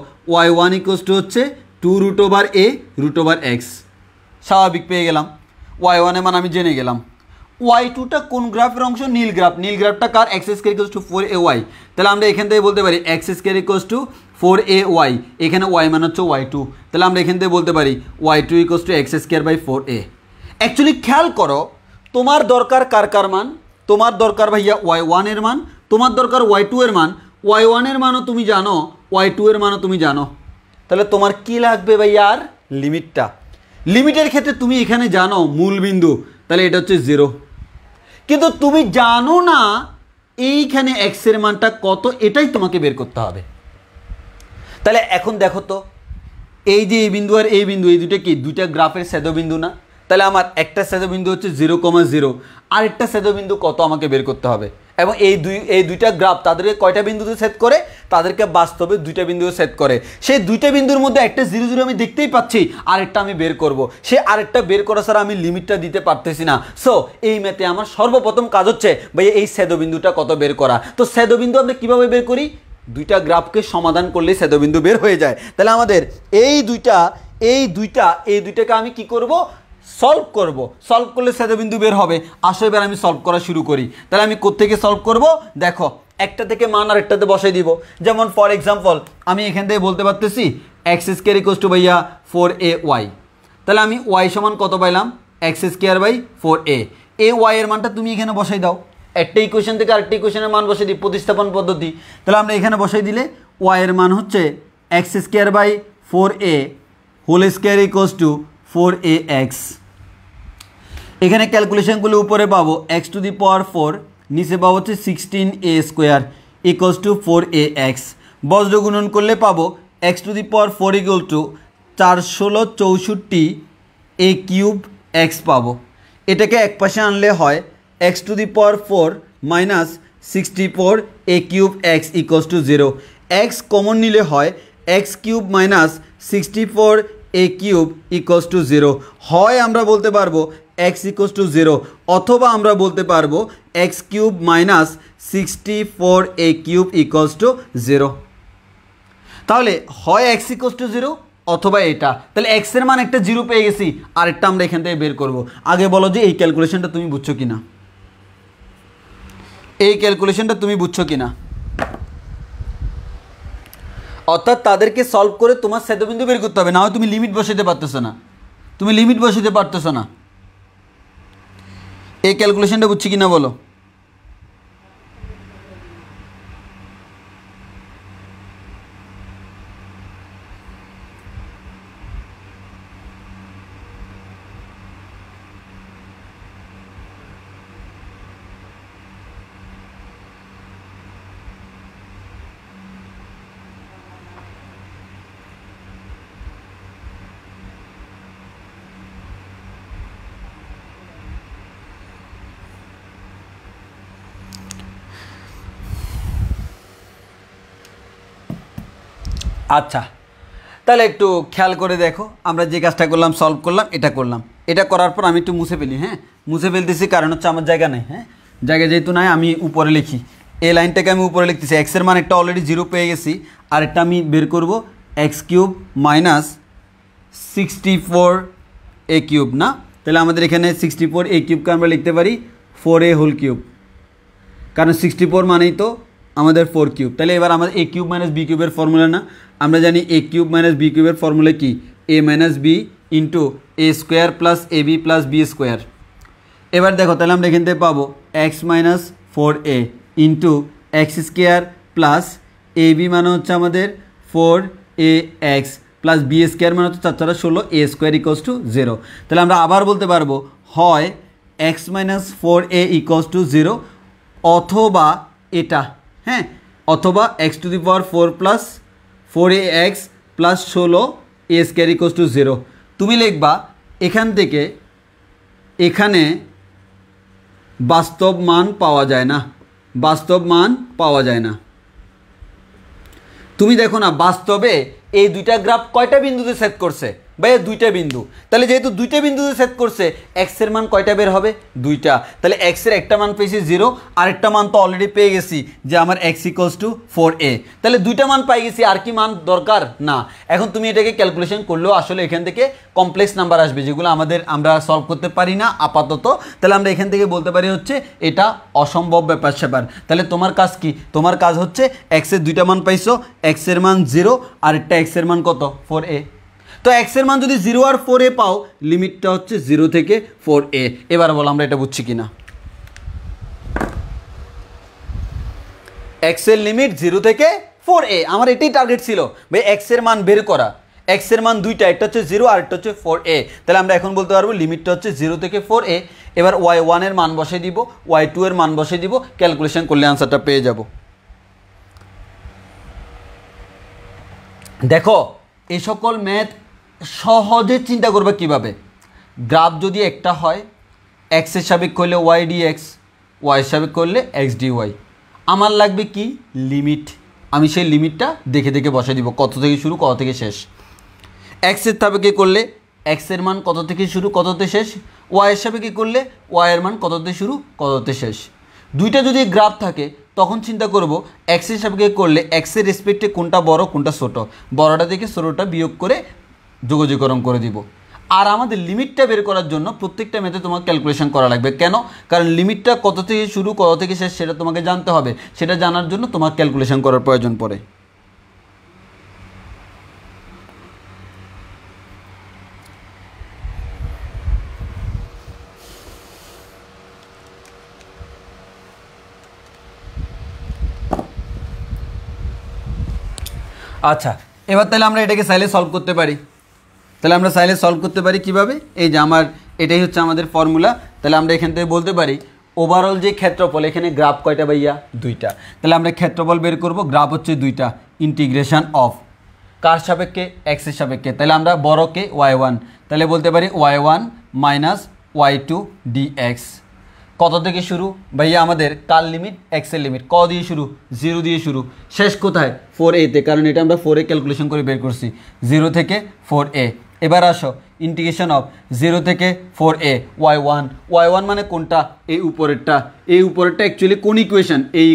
y1 ইকুয়ালস টু হচ্ছে 2√a √x। স্বাভাবিক পেয়ে গেলাম, y1 এর মান আমি জেনে গেলাম। y2টা কোন গ্রাফের অংশ? নীল গ্রাফ। নীল গ্রাফটা কার? X square equals to 4ay। তাহলে আমরা এখান থেকে বলতে পারি x square equals to 4ay, এখানে y মান হচ্ছে y2। তাহলে আমরা এখান থেকে বলতে পারি y2 equals to x square by 4a। Actually খেয়াল করো তোমার দরকার কার কার মান? তোমার দরকার ভাইয়া y1 এর মান, তোমার দরকার y2 এর মান। y1 এর মানও তুমি জানো, y2 এর মানও তুমি জানো। তাহলে তোমার কি লাগবে ভাইয়া? আর লিমিটটা। লিমিটের ক্ষেত্রে তুমি এখানে জানো মূল বিন্দু, তাহলে এটা হচ্ছে 0। কিন্তু তুমি জানো না এইখানে এক্স এর মানটা কত, এটাই তোমাকে বের করতে হবে। তাহলে এখন দেখো তো এই যে এই বিন্দু আর এই বিন্দু, এই দুটো কি দুইটা গ্রাফের ছেদবিন্দু না? তাহলে আমার একটা ছেদবিন্দু হচ্ছে 0,0, আর একটা ছেদবিন্দু কত আমাকে বের করতে হবে। এবং এই দুইটা গ্রাফ তাদেরকে কয়টা বিন্দুতে ছেদ করে? তাদেরকে বাস্তবে দুইটা বিন্দুতে ছেদ করে। সেই দুইটা বিন্দুর মধ্যে একটা 0 0 আমি দেখতেই পাচ্ছি, আরেকটা আমি বের করব। সে আরেকটা বের করা ছাড়া আমি লিমিটটা দিতে পারতেছি না। সো এই ম্যাথে আমার সর্বপ্রথম কাজ হচ্ছে ভাই এই ছেদবিন্দুটা কত বের করা। তো ছেদবিন্দু আমরা কীভাবে বের করি? দুইটা গ্রাফকে সমাধান করলেই ছেদবিন্দু বের হয়ে যায়। তাহলে আমাদের এই দুইটাকে আমি কি করব? সলভ করব। সলভ করলে ছেদবিন্দু বের হবে। আসো এবার আমি সলভ করা শুরু করি। তাহলে আমি কোত্থেকে সলভ করব? দেখো একটা থেকে মান আর একটাতে বসাই দিব। যেমন ফর এক্সাম্পল আমি এখান থেকে বলতে পারতেছি এক্স স্কোয়ার ইকুয়ালস টু ভাইয়া 4ay। তাহলে আমি ওয়াই সমান কত পাইলাম? X square by 4a। এই ওয়াই এর মানটা তুমি এখানে বসাই দাও। একটা ইকুয়েশন থেকে আরেকটা ইকুয়েশনের মান বসাই দিই, প্রতিস্থাপন পদ্ধতি। তাহলে আমরা এখানে বসাই দিলে ওয়াই এর মান হচ্ছে x square by 4a whole square equals to 4ax। এখানে ক্যালকুলেশনগুলো উপরে পাবো x⁴, নিচে পাবো হচ্ছে 16a square equals to 4ax। বজ্র গুণন করলে পাবো x⁴ ইকুয়াল টু 416 a³ পাবো। এটাকে এক পাশে আনলে হয় x⁴ minus 64 a³ equals to 0। x common নিলে হয় x³ minus 64 a³ equals to 0। হয় আমরা বলতে পারবো এক্স ইকুয়ালস টু 0, অথবা আমরা বলতে পারবো x cube minus 64a³ equals to 0। তাহলে হয় এক্স ইকুয়ালস টু 0 অথবা এটা। তাহলে এক্স এর মান একটা 0 পেয়ে গেছি, আরেকটা আমরা এখান থেকে বের করব। আগে বলো যে এই ক্যালকুলেশনটা তুমি বুঝছো কিনা, এই ক্যালকুলেশনটা তুমি বুঝছো কিনা। অর্থাৎ তাদেরকে সলভ করে তোমার ছেদবিন্দু বের করতে হবে, না হয় তুমি লিমিট বসাতে পারতেছো না, তুমি লিমিট বসাতে পারতেছো না। এই ক্যালকুলেশনটা বুঝছি কিনা বলো। আচ্ছা, তাহলে একটু খেয়াল করে দেখো, আমরা যে কাজটা করলাম সলভ করলাম, এটা করলাম, এটা করার পর আমি একটু মুছে ফেলি। হ্যাঁ, মুছে ফেলতেছি কারণ হচ্ছে আমার জায়গা নেই। হ্যাঁ, জায়গা যেহেতু নাই আমি উপরে লিখি, এই লাইনটাকে আমি উপরে লিখতেছি। এক্সের মান একটা অলরেডি 0 পেয়ে গেছি, আর একটা আমি বের করব এক্স কিউব মাইনাস 64a³ না। তাহলে আমাদের এখানে 64a³ আমরা লিখতে পারি 4a হোল কিউব, কারণ 64 মানেই তো আমাদের 4³ তাহলে এবার আমাদের a³ মাইনাস b³ এর ফর্মুলা না, আমরা জানি a³ মাইনাস b³ এর ফর্মুলা কি, a minus b into a square plus ab plus b square. এবার দেখো তাহলে আমরা এখান থেকে পাবো x minus 4a into x square plus ab মানে হচ্ছে আমাদের 4ax প্লাস b স্কোয়ার মানে হচ্ছে 4 4 16 a স্কোয়ার ইকুয়ালস টু 0। তাহলে আমরা আবার বলতে পারবো হয় x minus 4a equals to 0 অথবা এটা। হ্যাঁ, অথবা x to the power 4 plus 4ax plus 16 a square equals two 0। তুমি লিখবা এখান থেকে এখানে বাস্তব মান পাওয়া যায় না, বাস্তব মান পাওয়া যায় না। তুমি দেখো না বাস্তবে এই দুইটা গ্রাফ কয়টা বিন্দুতে সেট করছে, ভাই দুইটা বিন্দু। তাহলে যেহেতু দুইটা বিন্দুতে সেট করছে এক্স এর মান কয়টা বের হবে, দুইটা। তাহলে এক্স এর একটা মান পেয়েছি 0, আরেকটা মান তো অলরেডি পেয়ে গেছি যে আমার এক্স ইকুয়ালস টু 4a। তাহলে দুইটা মান পাই গেছি, আর কি মান দরকার না। এখন তুমি এটাকে ক্যালকুলেশন করলেও আসলে এখান থেকে কমপ্লেক্স নাম্বার আসবে, যেগুলো আমরা সলভ করতে পারি না আপাতত। তাহলে আমরা এখান থেকে বলতে পারি হচ্ছে এটা অসম্ভব ব্যাপার স্যাপার। তাহলে তোমার কাজ কি, তোমার কাজ হচ্ছে এক্স এর দুইটা মান পাইছো, এক্স এর মান 0 আর একটা এক্স এর মান কত 4a। তো এক্স এর মান যদি 0 আর 4a পাও, লিমিটটা হচ্ছে 0 থেকে 4a। এবার বলো আমরা এটা বুঝছি কিনা। এক্স এর লিমিট 0 থেকে 4a, আমার এটাই টার্গেট ছিল ভাই, এক্স এর মান বের করা। এক্স এর মান দুইটা, একটা হচ্ছে 0 আর একটা হচ্ছে 4a। তাহলে আমরা এখন বলতে পারবো লিমিটটা হচ্ছে 0 থেকে 4a। এবার y1 এর মান বসিয়ে দিব, y2 এর মান বসিয়ে দিব, ক্যালকুলেশন করলে আনসারটা পেয়ে যাব। দেখো এই সকল ম্যাথ সহজে চিন্তা করবে কিভাবে। গ্রাফ যদি একটা হয়, এক্স এর সাপেক্ষে করলে ওয়াই ডিএক্স, ওয়াই সাপেক্ষে করলে এক্স ডিওয়াই। আমার লাগবে কি লিমিট, আমি সেই লিমিটটা দেখে দেখে বসে দিব, কত থেকে শুরু কত থেকে শেষ। এক্স এর সাপেক্ষে করলে এক্স এর মান কত থেকে শুরু কততে শেষ, ওয়াই এর সাপেক্ষে করলে ওয়াই এর মান কততে শুরু কততে শেষ। দুইটা যদি গ্রাফ থাকে তখন চিন্তা করব এক্স এর সাপেক্ষে করলে এক্স এর রেসপেক্টে কোনটা বড় কোনটা ছোট, বড়টা থেকে ছোটটা বিয়োগ করে যোগজীকরণ করে দিব। আর আমাদের লিমিটটা বের করার জন্য প্রত্যেকটা ম্যাথে তোমাকে ক্যালকুলেশন করা লাগবে। কেন, কারণ লিমিটটা কত থেকে শুরু কত থেকে শেষ সেটা তোমাকে জানতে হবে, সেটা জানার জন্য তোমার ক্যালকুলেশন করার প্রয়োজন পড়ে। আচ্ছা, এবার তাহলে আমরা এটাকে চাইলে সলভ করতে পারি। তাহলে আমরা চাইলে সলভ করতে পারি কিভাবে, এই যে আমার এটাই হচ্ছে আমাদের ফর্মুলা। তাহলে আমরা এখান থেকে বলতে পারি ওভারঅল যে ক্ষেত্রফল, এখানে গ্রাফ কয়টা ভাইয়া দুইটা, তাহলে আমরা ক্ষেত্রফল বের করব, গ্রাফ হচ্ছে দুইটা, ইন্টিগ্রেশন অফ কার সাপেক্ষে এক্সের সাপেক্ষে। তাহলে আমরা বড়কে y1, তাহলে বলতে পারি y1 মাইনাস y2 dx। কত থেকে শুরু ভাইয়া আমাদের কার লিমিট, এক্সের লিমিট, ক দিয়ে শুরু 0 দিয়ে শুরু, শেষ কোথায় 4a তে, কারণ এটা আমরা 4a ক্যালকুলেশন করে বের করছি, 0 থেকে 4a। এবার আসো ইন্টিগ্রেশন অফ 0 থেকে 4a y1 মানে কোনটা, এই উপরেরটা অ্যাকচুয়ালি কোন ইকুয়েশন, এই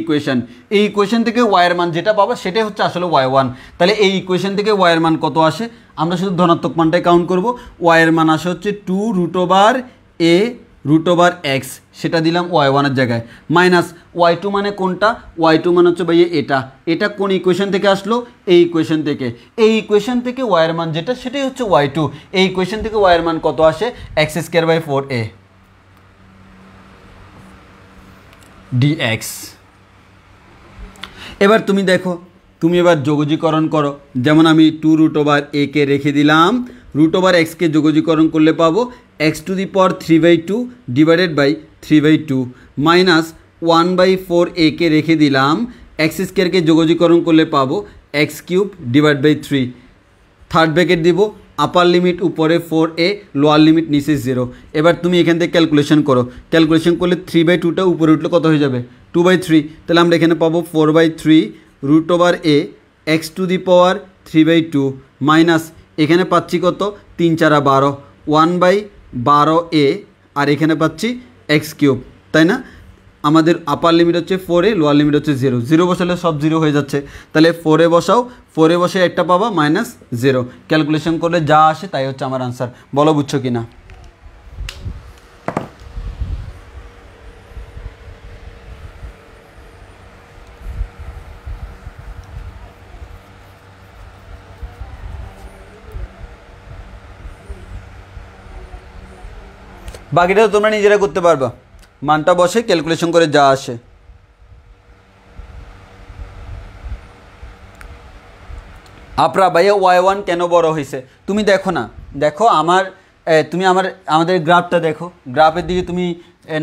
ইকুয়েশন থেকে y এর মান যেটা পাবো সেটাই হচ্ছে আসলে y1। তাহলে এই ইকুয়েশন থেকে y এর মান কত আসে, আমরা শুধু ধনাত্মক মানটাই কাউন্ট করব। y এর মান আসে হচ্ছে 2√a√x, সেটা দিলাম y1 এর জায়গায়, মাইনাস y2 মানে কোনটা, y2 মানে হচ্ছে ভাই এটা কোন ইকুয়েশন থেকে আসলো, এই ইকুয়েশন থেকে y এর মান যেটা সেটাই হচ্ছে y2। এই ইকুয়েশন থেকে y এর মান কত আসে, x²/4a dx। এবার তুমি দেখো, তুমি এবার যোগজীকরণ করো, যেমন আমি 2√a কে রেখে দিলাম, √x কে যোগজীকরণ করলে পাবো x⁻³ divided by 3/2 minus 1/4a কে রেখে দিলাম, x² কে যোগজীকরণ করলে পাবো x³ divide by 3, third bracket দিব, আপার লিমিট উপরে 4a, লোয়ার লিমিট নিচে 0। এবার তুমি এখান থেকে ক্যালকুলেশন করো, ক্যালকুলেশন করলে 3/2টা উপরে উঠলে কত হয়ে যাবে, 2/3। তাহলে আমরা এখানে পাবো 4/3√a x⁻³ মাইনাস এখানে পাচ্ছি কত, 3 × 4 = 12, 1/12a, আর এখানে পাচ্ছি x³, তাই না। আমাদের আপার লিমিট হচ্ছে 4a, লোয়ার লিমিট হচ্ছে 0 বসালে সব 0 হয়ে যাচ্ছে। তাহলে 4a বসাও, 4a বসে একটা পাবা -0, ক্যালকুলেশন করলে যা আসে তাই হচ্ছে আমার আনসার। বলো বুঝছো কি না। বাকিটা তো তোমরা নিজেরা করতে পারবা, মানটা বসে ক্যালকুলেশন করে যা আসে। আপরা ভাইয়া y1 কেন বড় হয়েছে, তুমি দেখো না, দেখো তুমি আমাদের গ্রাফটা দেখো, গ্রাফের দিকে তুমি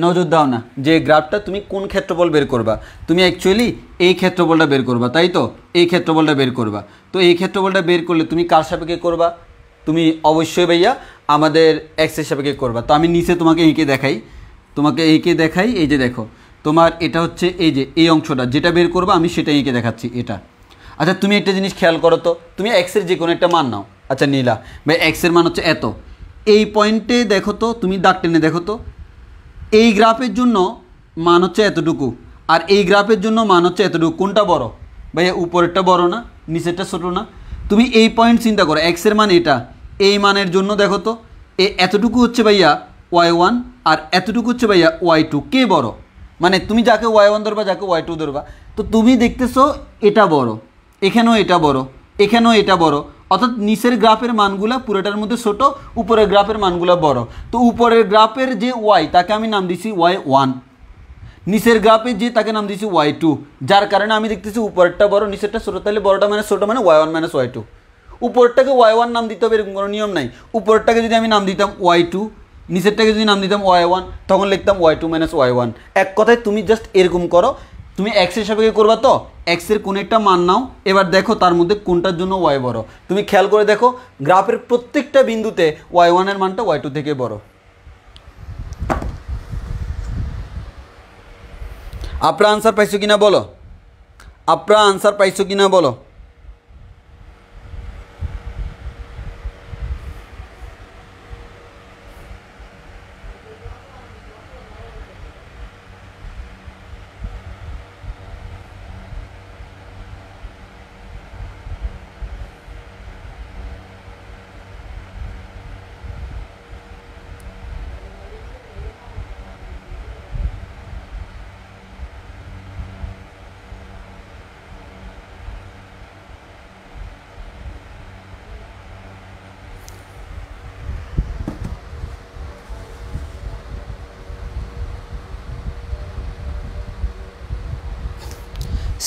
নজর দাও না, যে গ্রাফটা তুমি কোন ক্ষেত্রফল বের করবা, তুমি অ্যাকচুয়ালি এই ক্ষেত্রফলটা বের করবা, তাই তো, এই ক্ষেত্রফলটা বের করবা। তো এই ক্ষেত্রফলটা বের করলে তুমি কার সাপেক্ষে করবা, তুমি অবশ্যই ভাইয়া আমাদের এক্সের সাপেক্ষে করবা। তো আমি নিচে তোমাকে এঁকে দেখাই, এই যে দেখো তোমার এটা হচ্ছে এই অংশটা যেটা বের করবা, আমি সেটা এঁকে দেখাচ্ছি এটা। আচ্ছা তুমি একটা জিনিস খেয়াল করো তো, তুমি এক্সের যে কোনো একটা মান নাও, আচ্ছা নিলা ভাই এক্সের মান হচ্ছে এত, এই পয়েন্টে দেখো তো, তুমি দাগ টেনে দেখো তো, এই গ্রাফের জন্য মান হচ্ছে এতটুকু, আর এই গ্রাফের জন্য মান হচ্ছে এতটুকু, কোনটা বড় ভাইয়া, উপরেরটা বড় না, নিচেরটা ছোটো না। তুমি এই পয়েন্ট চিন্তা করো, এক্সের মান এটা, এই মানের জন্য দেখো তো এতটুকু হচ্ছে ভাইয়া y1 আর এতটুকু হচ্ছে ভাইয়া y2, কে বড়, মানে তুমি যাকে y1 ধরবা যাকে y2 ধরবা, তো তুমি দেখতেছো এটা বড়, এখানেও এটা বড়, এখানেও এটা বড়, অর্থাৎ নিচের গ্রাফের মানগুলা পুরোটার মধ্যে ছোট, উপরের গ্রাফের মানগুলা বড়। তো উপরের গ্রাফের যে y তাকে আমি নাম দিছি y1, নিচের গ্রাফের যে তাকে নাম দিছি y2, যার কারণে আমি দেখতেছি উপরেরটা বড় নিচেরটা ছোট, তাহলে বড়টা মানে ছোট মানে y1 - y2। উপরটাকে y1 নাম দিতে হবে এরকম কোনো নিয়ম নাই, উপরটাকে যদি আমি নাম দিতাম y2, নিচেরটাকে যদি নাম দিতাম y1, তখন লিখতাম y2 - y1। এক কথায় তুমি জাস্ট এরকম করো, তুমি এক্সের সাপেক্ষে করবা, তো এক্সের কোন একটা মান নাও, এবার দেখো তার মধ্যে কোনটার জন্য y বড়। তুমি খেয়াল করে দেখো গ্রাফের প্রত্যেকটা বিন্দুতে y1 এর মানটা y2 থেকে বড়। আপনারা আনসার পাইছো কিনা বলো, আপনারা আনসার পাইছো কিনা বলো।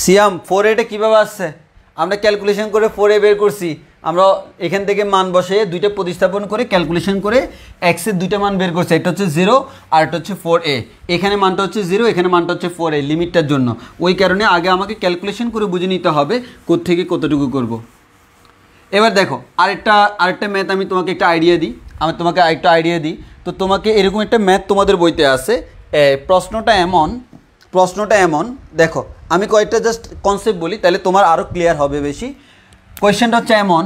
সিয়াম 4a কীভাবে আসছে, আমরা ক্যালকুলেশন করে 4a বের করছি, আমরা এখান থেকে মান বসে দুইটা প্রতিস্থাপন করে ক্যালকুলেশন করে এক্সের দুইটা মান বের করছি, একটা হচ্ছে 0 আর একটা হচ্ছে 4a। এখানে মানটা হচ্ছে 0, এখানে মানটা হচ্ছে 4a লিমিটটার জন্য। ওই কারণে আগে আমাকে ক্যালকুলেশন করে বুঝে নিতে হবে কোত্থেকে কতটুকু করব। এবার দেখো আরেকটা ম্যাথ আমি তোমাকে একটা আইডিয়া দিই, তো তোমাকে এরকম একটা ম্যাথ তোমাদের বইতে আছে, প্রশ্নটা এমন দেখো, আমি কয়েকটা জাস্ট কনসেপ্ট বলি তাহলে তোমার আরও ক্লিয়ার হবে বেশি। কোয়েশ্চেনটা হচ্ছে এমন,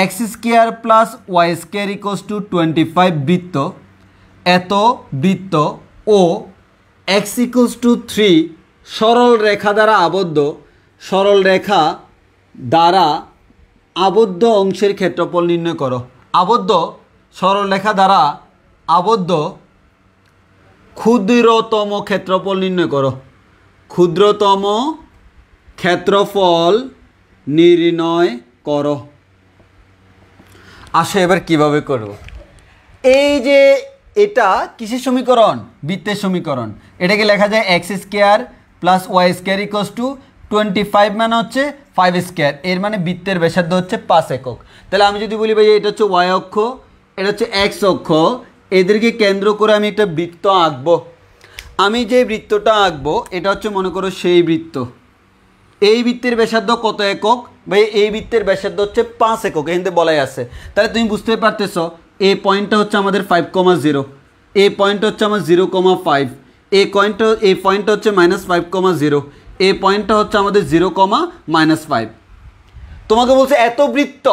x square plus y square equals to 25 বৃত্ত, এত বৃত্ত ও এক্স ইকুয়ালস টু 3 সরল রেখা দ্বারা আবদ্ধ, সরল রেখা দ্বারা আবদ্ধ অংশের ক্ষেত্রফল নির্ণয় করো। আবদ্ধ সরল রেখা দ্বারা আবদ্ধ ক্ষুদ্রতম ক্ষেত্রফল নির্ণয় করো। ক্ষুদ্রতম ক্ষেত্রফল নির্ণয় করো। আসো এবার কিভাবে করব। এই যে এটা কিসের সমীকরণ? বৃত্তের সমীকরণ। এটাকে লেখা যায় x square plus y square equals to 25 মানে হচ্ছে 5 স্কোয়ার, এর মানে বৃত্তের ব্যাসার্ধ হচ্ছে 5 একক। তাহলে আমি যদি বলি ভাই এটা হচ্ছে ওয়াই অক্ষ, এটা হচ্ছে এক্স অক্ষ, এদেরকে কেন্দ্র করে আমি একটা বৃত্ত আঁকবো। আমি যে বৃত্তটা আঁকবো এটা হচ্ছে মনে করো সেই বৃত্ত। এই বৃত্তের ব্যাসার্ধ কত একক? ভাই এই বৃত্তের ব্যাসার্ধ হচ্ছে 5 একক, এখানে বলাই আছে। তাহলে তুমি বুঝতে পারতেছ এই পয়েন্টটা হচ্ছে আমাদের 5,0, এই পয়েন্টটা হচ্ছে আমার 0,5, এই পয়েন্টটা হচ্ছে -5,0, এই পয়েন্টটা হচ্ছে আমাদের 0,-5। তোমাকে বলছে এত বৃত্ত,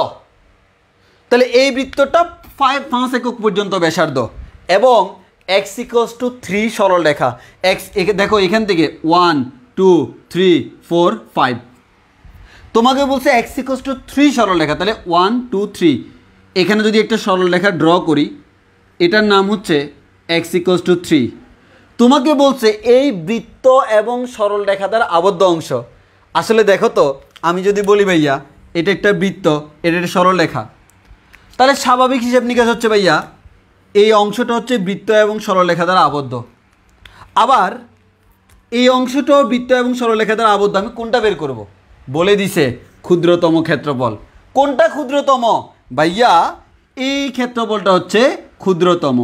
তাহলে এই বৃত্তটা 5 একক পর্যন্ত ব্যাসার্ধ এবং এক্স ইকুয়ালস টু 3 সরল রেখা। এক্স দেখো এখান থেকে 1 2 3 4 5, তোমাকে বলছে এক্স ইকুয়ালস টু 3 সরল রেখা। তাহলে 1 2 3, এখানে যদি একটা সরল রেখা ড্র করি, এটার নাম হচ্ছে এক্স ইকুয়ালস টু 3। তোমাকে বলছে এই বৃত্ত এবং সরল রেখা দ্বারা আবদ্ধ অংশ। আসলে দেখো তো, আমি যদি বলি ভাইয়া এটা একটা বৃত্ত, এটা একটা সরল রেখা, তাহলে স্বাভাবিক হিসাব নিকাশ হচ্ছে ভাইয়া এই অংশটা হচ্ছে বৃত্ত এবং সরলরেখা দ্বারা আবদ্ধ, আবার এই অংশটাও বৃত্ত এবং সরলরেখা দ্বারা আবদ্ধ। আমি কোনটা বের করব? বলে দিছে ক্ষুদ্রতম ক্ষেত্রফল। কোনটা ক্ষুদ্রতম? ভাইয়া এই ক্ষেত্রফলটা হচ্ছে ক্ষুদ্রতম।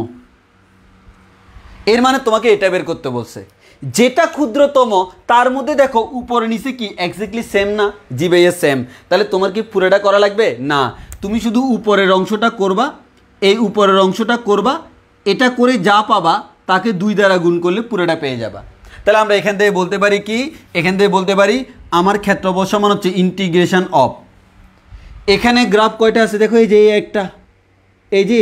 এর মানে তোমাকে এটা বের করতে বলছে, যেটা ক্ষুদ্রতম তার মধ্যে দেখো উপরে নিচে কি এক্স্যাক্টলি সেম না? জি ভাইয়া সেম। তাহলে তোমার কি পুরোটা করা লাগবে? না, তুমি শুধু উপরের অংশটা করবা, এই উপরের অংশটা করবা, এটা করে যা পাবা তাকে 2 দ্বারা গুণ করলে পুরোটা পেয়ে যাবা। তাহলে আমরা এখান থেকে বলতে পারি কি? এখান থেকে বলতে পারি আমার ক্ষেত্রফল সমান হচ্ছে ইন্টিগ্রেশন অফ, এখানে গ্রাফ কয়টা আছে দেখো, এই যে একটা, এই যে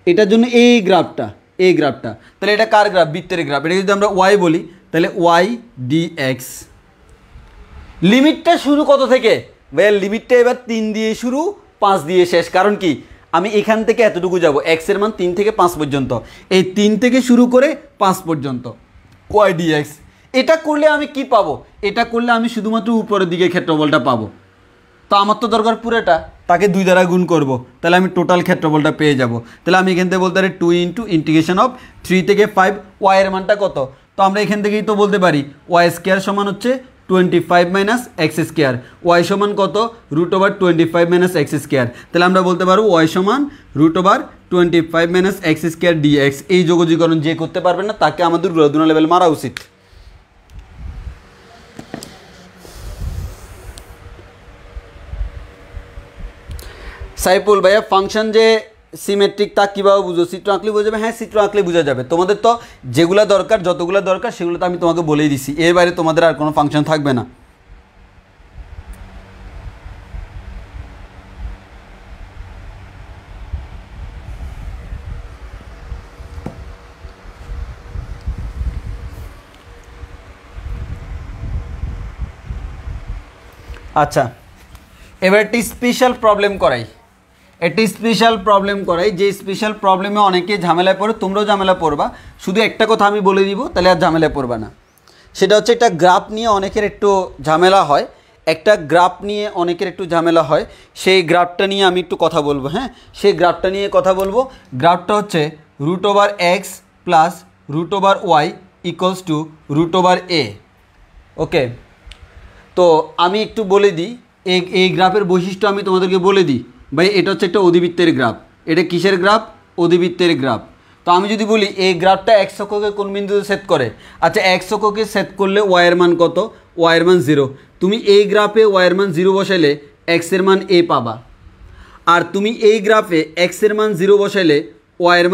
এটার জন্য এই গ্রাফটা, এই গ্রাফটা, তাহলে এটা কার গ্রাফ? বৃত্তের গ্রাফ। এটা যদি আমরা ওয়াই বলি তাহলে ওয়াই ডিএক্স। লিমিটটা শুরু কত থেকে? ভাইয়া লিমিটটা এবার 3 দিয়ে শুরু, 5 দিয়ে শেষ। কারণ কি? আমি এখান থেকে এতটুকু যাব, এক্সের মান 3 থেকে 5 পর্যন্ত, এই 3 থেকে শুরু করে 5 পর্যন্ত ওয়াই ডিএক্স। এটা করলে আমি কি পাবো? এটা করলে আমি শুধুমাত্র উপরের দিকে ক্ষেত্রফলটা পাবো। তো আমার তো দরকার পুরোটা, তাকে 2 দ্বারা গুণ করব, তাহলে আমি টোটাল ক্ষেত্রফলটা পেয়ে যাব। তাহলে আমি এখান থেকে বলতে পারি 2 ইন্টু ইন্টিগ্রেশন অফ 3 থেকে 5 ওয়াইয়ের মানটা কত? তো আমরা এখান থেকেই তো বলতে পারি ওয়াই স্কোয়ার সমান হচ্ছে 25 মাইনাস এক্স স্কোয়ার। ওয়াই সমান কত? √25 মাইনাস এক্স স্কোয়ার। তাহলে আমরা বলতে পারবো ওয়াই সমান √25 মাইনাস এক্স স্কোয়ার ডিএক্স। এই যোগজীকরণ যে করতে পারবে না তাকে আমাদের গুণা লেভেল মারা উচিত। সাইফুল ভাইয়া ফাংশন যে সিমেট্রিক তা কীভাবে বুঝো? চিত্র আঁকলে বোঝা যাবে? হ্যাঁ, চিত্র আঁকলে বোঝা যাবে। তোমাদের তো যেগুলো দরকার, যতগুলো দরকার সেগুলো তো আমি তোমাকে বলেই দিছি, এর বাইরে তোমাদের আর কোনো ফাংশন থাকবে না। আচ্ছা, এবার একটি স্পেশাল প্রবলেম করাই, একটি স্পেশাল প্রবলেম করাই, যে স্পেশাল প্রবলেমে অনেকে ঝামেলায় পড়ে, তোমরাও ঝামেলা পড়বা। শুধু একটা কথা আমি বলে দিব, তাহলে আর ঝামেলায় পড়বা না। সেটা হচ্ছে একটা গ্রাফ নিয়ে অনেকের একটু ঝামেলা হয়, একটা গ্রাফ নিয়ে অনেকের একটু ঝামেলা হয়। সেই গ্রাফটা নিয়ে আমি একটু কথা বলবো। হ্যাঁ, সেই গ্রাফটা নিয়ে কথা বলবো। গ্রাফটা হচ্ছে √x plus √y equals to √a। ওকে, তো আমি একটু বলে দিই এই গ্রাফের বৈশিষ্ট্য আমি তোমাদেরকে বলে দিই। ভাই এটা হচ্ছে একটা অধিবৃত্তের গ্রাফ। এটা কিসের গ্রাফ? অধিবৃত্তের গ্রাফ। তো আমি যদি বলি এই গ্রাফটা এক্স অক্ষকে কোন বিন্দুতে সেট করে? আচ্ছা, এক্স অক্ষকে সেট করলে ওয়াইয়ের মান কত? ওয়াইয়ের মান 0। তুমি এই গ্রাফে ওয়াইয়ের মান 0 বসাইলে এক্সের মান a পাবা, আর তুমি এই গ্রাফে এক্সের মান 0 বসাইলে ওয়াইয়ের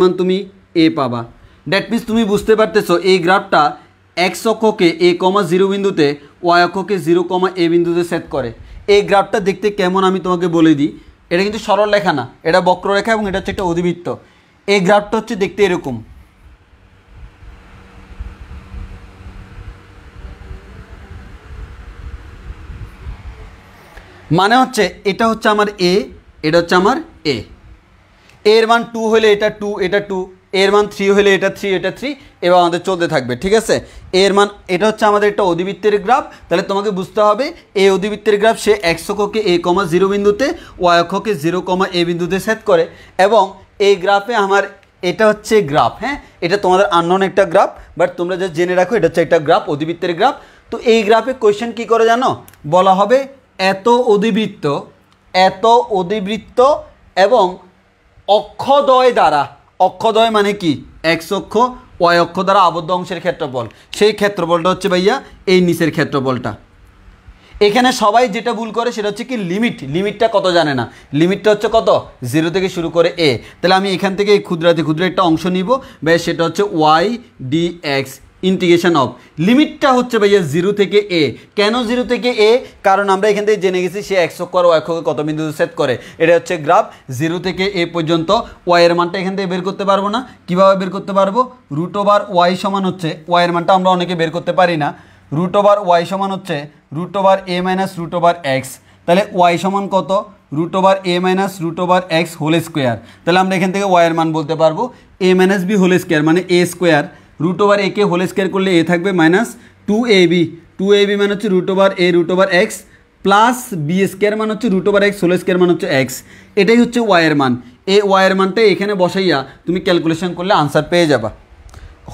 মান তুমি a পাবা। দ্যাট মিনস তুমি বুঝতে পারতেছো এই গ্রাফটা এক্স অক্ষকে a, 0 বিন্দুতে, ওয়াই অক্ষকে 0, a বিন্দুতে সেট করে। এই গ্রাফটা দেখতে কেমন আমি তোমাকে বলে দিই। এটা কিন্তু সরল রেখা না, এটা বক্ররেখা এবং এটা হচ্ছে একটা অধিবৃত্ত। এই গ্রাফটা হচ্ছে দেখতে এরকম, মানে হচ্ছে এটা হচ্ছে আমার এ, এটা হচ্ছে আমার এ, এর মান 2 হলে এটা 2, এটা 2, এর মান 3 হলে এটা 3, এটা 3, এবার আমাদের চলতে থাকবে, ঠিক আছে। এর মান, এটা হচ্ছে আমাদের একটা অধিবৃত্তের গ্রাফ। তাহলে তোমাকে বুঝতে হবে এই অধিবৃত্তের গ্রাফ সে x অক্ষকে a,0 বিন্দুতে, y অক্ষকে 0,a বিন্দুতে সেট করে, এবং এই গ্রাফে আমার এটা হচ্ছে গ্রাফ, হ্যাঁ এটা তোমাদের আননোন একটা গ্রাফ, বাট তোমরা যা জেনে রাখো এটা হচ্ছে একটা গ্রাফ, অধিবৃত্তের গ্রাফ। তো এই গ্রাফে কোয়েশ্চেন কী করে জানো, বলা হবে এত অধিবৃত্ত এবং অক্ষদ্বয় দ্বারা, অক্ষদ্বয় মানে কি, এক্স অক্ষ ওয়াই অক্ষ দ্বারা আবদ্ধ অংশের ক্ষেত্রফল, সেই ক্ষেত্রফলটা হচ্ছে ভাইয়া এই নিচের ক্ষেত্রফলটা। এখানে সবাই যেটা ভুল করে সেটা হচ্ছে কি লিমিটটা কত জানে না, লিমিটটা হচ্ছে কত 0 থেকে শুরু করে a। তাহলে আমি এখান থেকে এই ক্ষুদ্রাতি ক্ষুদ্র একটা অংশ নিব ভাই, সেটা হচ্ছে y dx ইন্টিগ্রেশন অফ, লিমিটটা হচ্ছে ভাইয়া 0 থেকে a। কেন 0 থেকে a, কারণ আমরা এখান থেকে জেনে গেছি সে x অক্ষ আর y অক্ষকে কত বিন্দুতে সেট করে, এটা হচ্ছে গ্রাফ 0 থেকে a পর্যন্ত। y এর মানটা এখান থেকে বের করতে পারবো না, কিভাবে বের করতে পারবো, √y সমান হচ্ছে, y এর মানটা আমরা অনেকে বের করতে পারি না, √y সমান হচ্ছে √a মাইনাস √x। তাহলে y সমান কত, √a minus √x whole square. তাহলে আমরা এখান থেকে y এর মান বলতে পারবো a minus b whole square, মানে a স্কোয়ার, √a কে হোল স্কোয়ার করলে a থাকবে মাইনাস 2ab মানে হচ্ছে √a√x প্লাস b স্কোয়ার মানে হচ্ছে √x হোল স্কোয়ার মানে হচ্ছে x। এটাই হচ্ছে y এর মান। এই y এর মানটা এখানে বসাইয়া তুমি ক্যালকুলেশন করলে আনসার পেয়ে যাবা,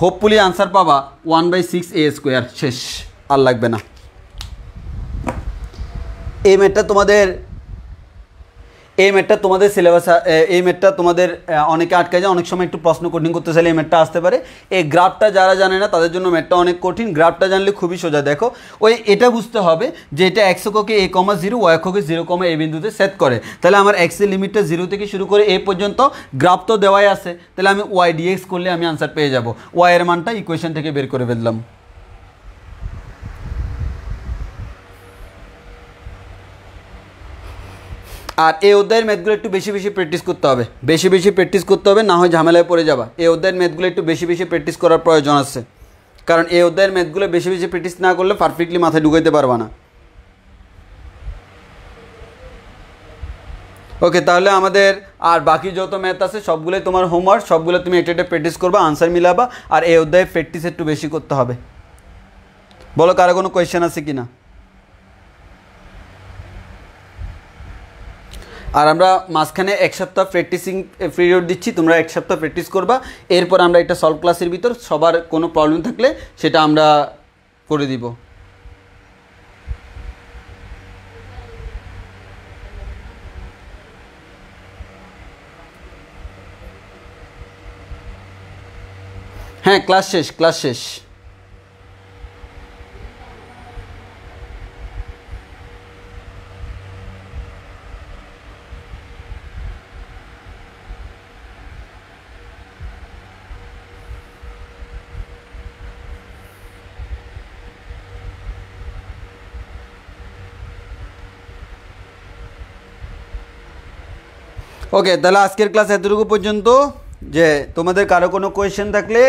হোপফুলি আনসার পাবা 1/6a², শেষ, আর লাগবে না। এই ম্যাথটা তোমাদের সিলেবাস, এই ম্যাথটা তোমাদের অনেকে আটকে যায়, অনেক সময় একটু প্রশ্ন কঠিন করতে চাইলে এই ম্যাথটা আসতে পারে। এই গ্রাফটা যারা জানে না তাদের জন্য ম্যাথটা অনেক কঠিন, গ্রাফটা জানলে খুবই সোজা। দেখো ওই এটা বুঝতে হবে যে এটা x অক্ষকে a,0, y অক্ষকে 0,a বিন্দুতে সেট করে। তাহলে আমার x এর লিমিটটা 0 থেকে শুরু করে a পর্যন্ত, গ্রাফ তো দেওয়াই আছে, তাহলে আমি y dx করলে আমি আনসার পেয়ে যাব, y এর মানটা ইকুয়েশন থেকে বের করে ফেললাম। আর এই অধ্যায়ের ম্যাথগুলো একটু বেশি প্র্যাকটিস করতে হবে, বেশি প্র্যাকটিস করতে হবে, না হয় ঝামেলায় পড়ে যাবা। এই অধ্যায়ের ম্যাথগুলো একটু বেশি প্র্যাকটিস করার প্রয়োজন আছে, কারণ এই অধ্যায়ের ম্যাথগুলো বেশি প্র্যাকটিস না করলে পারফেক্টলি মাথায় ঢুকাইতে পারবা না। ওকে, তাহলে আমাদের আর বাকি যত ম্যাথ আছে সবগুলোই তোমার হোমওয়ার্ক, সবগুলো তুমি একটা প্র্যাকটিস করবা, আনসার মিলাবা, আর এই অধ্যায়ে প্র্যাকটিস একটু বেশি করতে হবে। বলো কারো কোনো কোয়েশ্চেন আছে কি না? আর আমরা মাঝখানে 1 সপ্তাহ প্র্যাকটিসিং পিরিয়ড দিচ্ছি, তোমরা 1 সপ্তাহ প্র্যাকটিস করবা, এরপর আমরা একটা সলভ ক্লাসের ভিতর সবার কোনো প্রবলেম থাকলে সেটা আমরা করে দিব। হ্যাঁ, ক্লাস শেষ। ওকে, তাহলে আজকের ক্লাস এতটুকু পর্যন্ত। যে তোমাদের কারো কোনো কোয়েশ্চেন থাকলে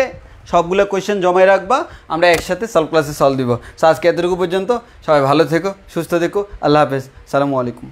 সবগুলো কোয়েশ্চেন জমায় রাখবা, আমরা একসাথে সলভ ক্লাসে সলভ দিব। সো আজকে এতটুকু পর্যন্ত, সবাই ভালো থেকো, সুস্থ থেকো, আল্লাহ হাফেজ, সালামু আলাইকুম।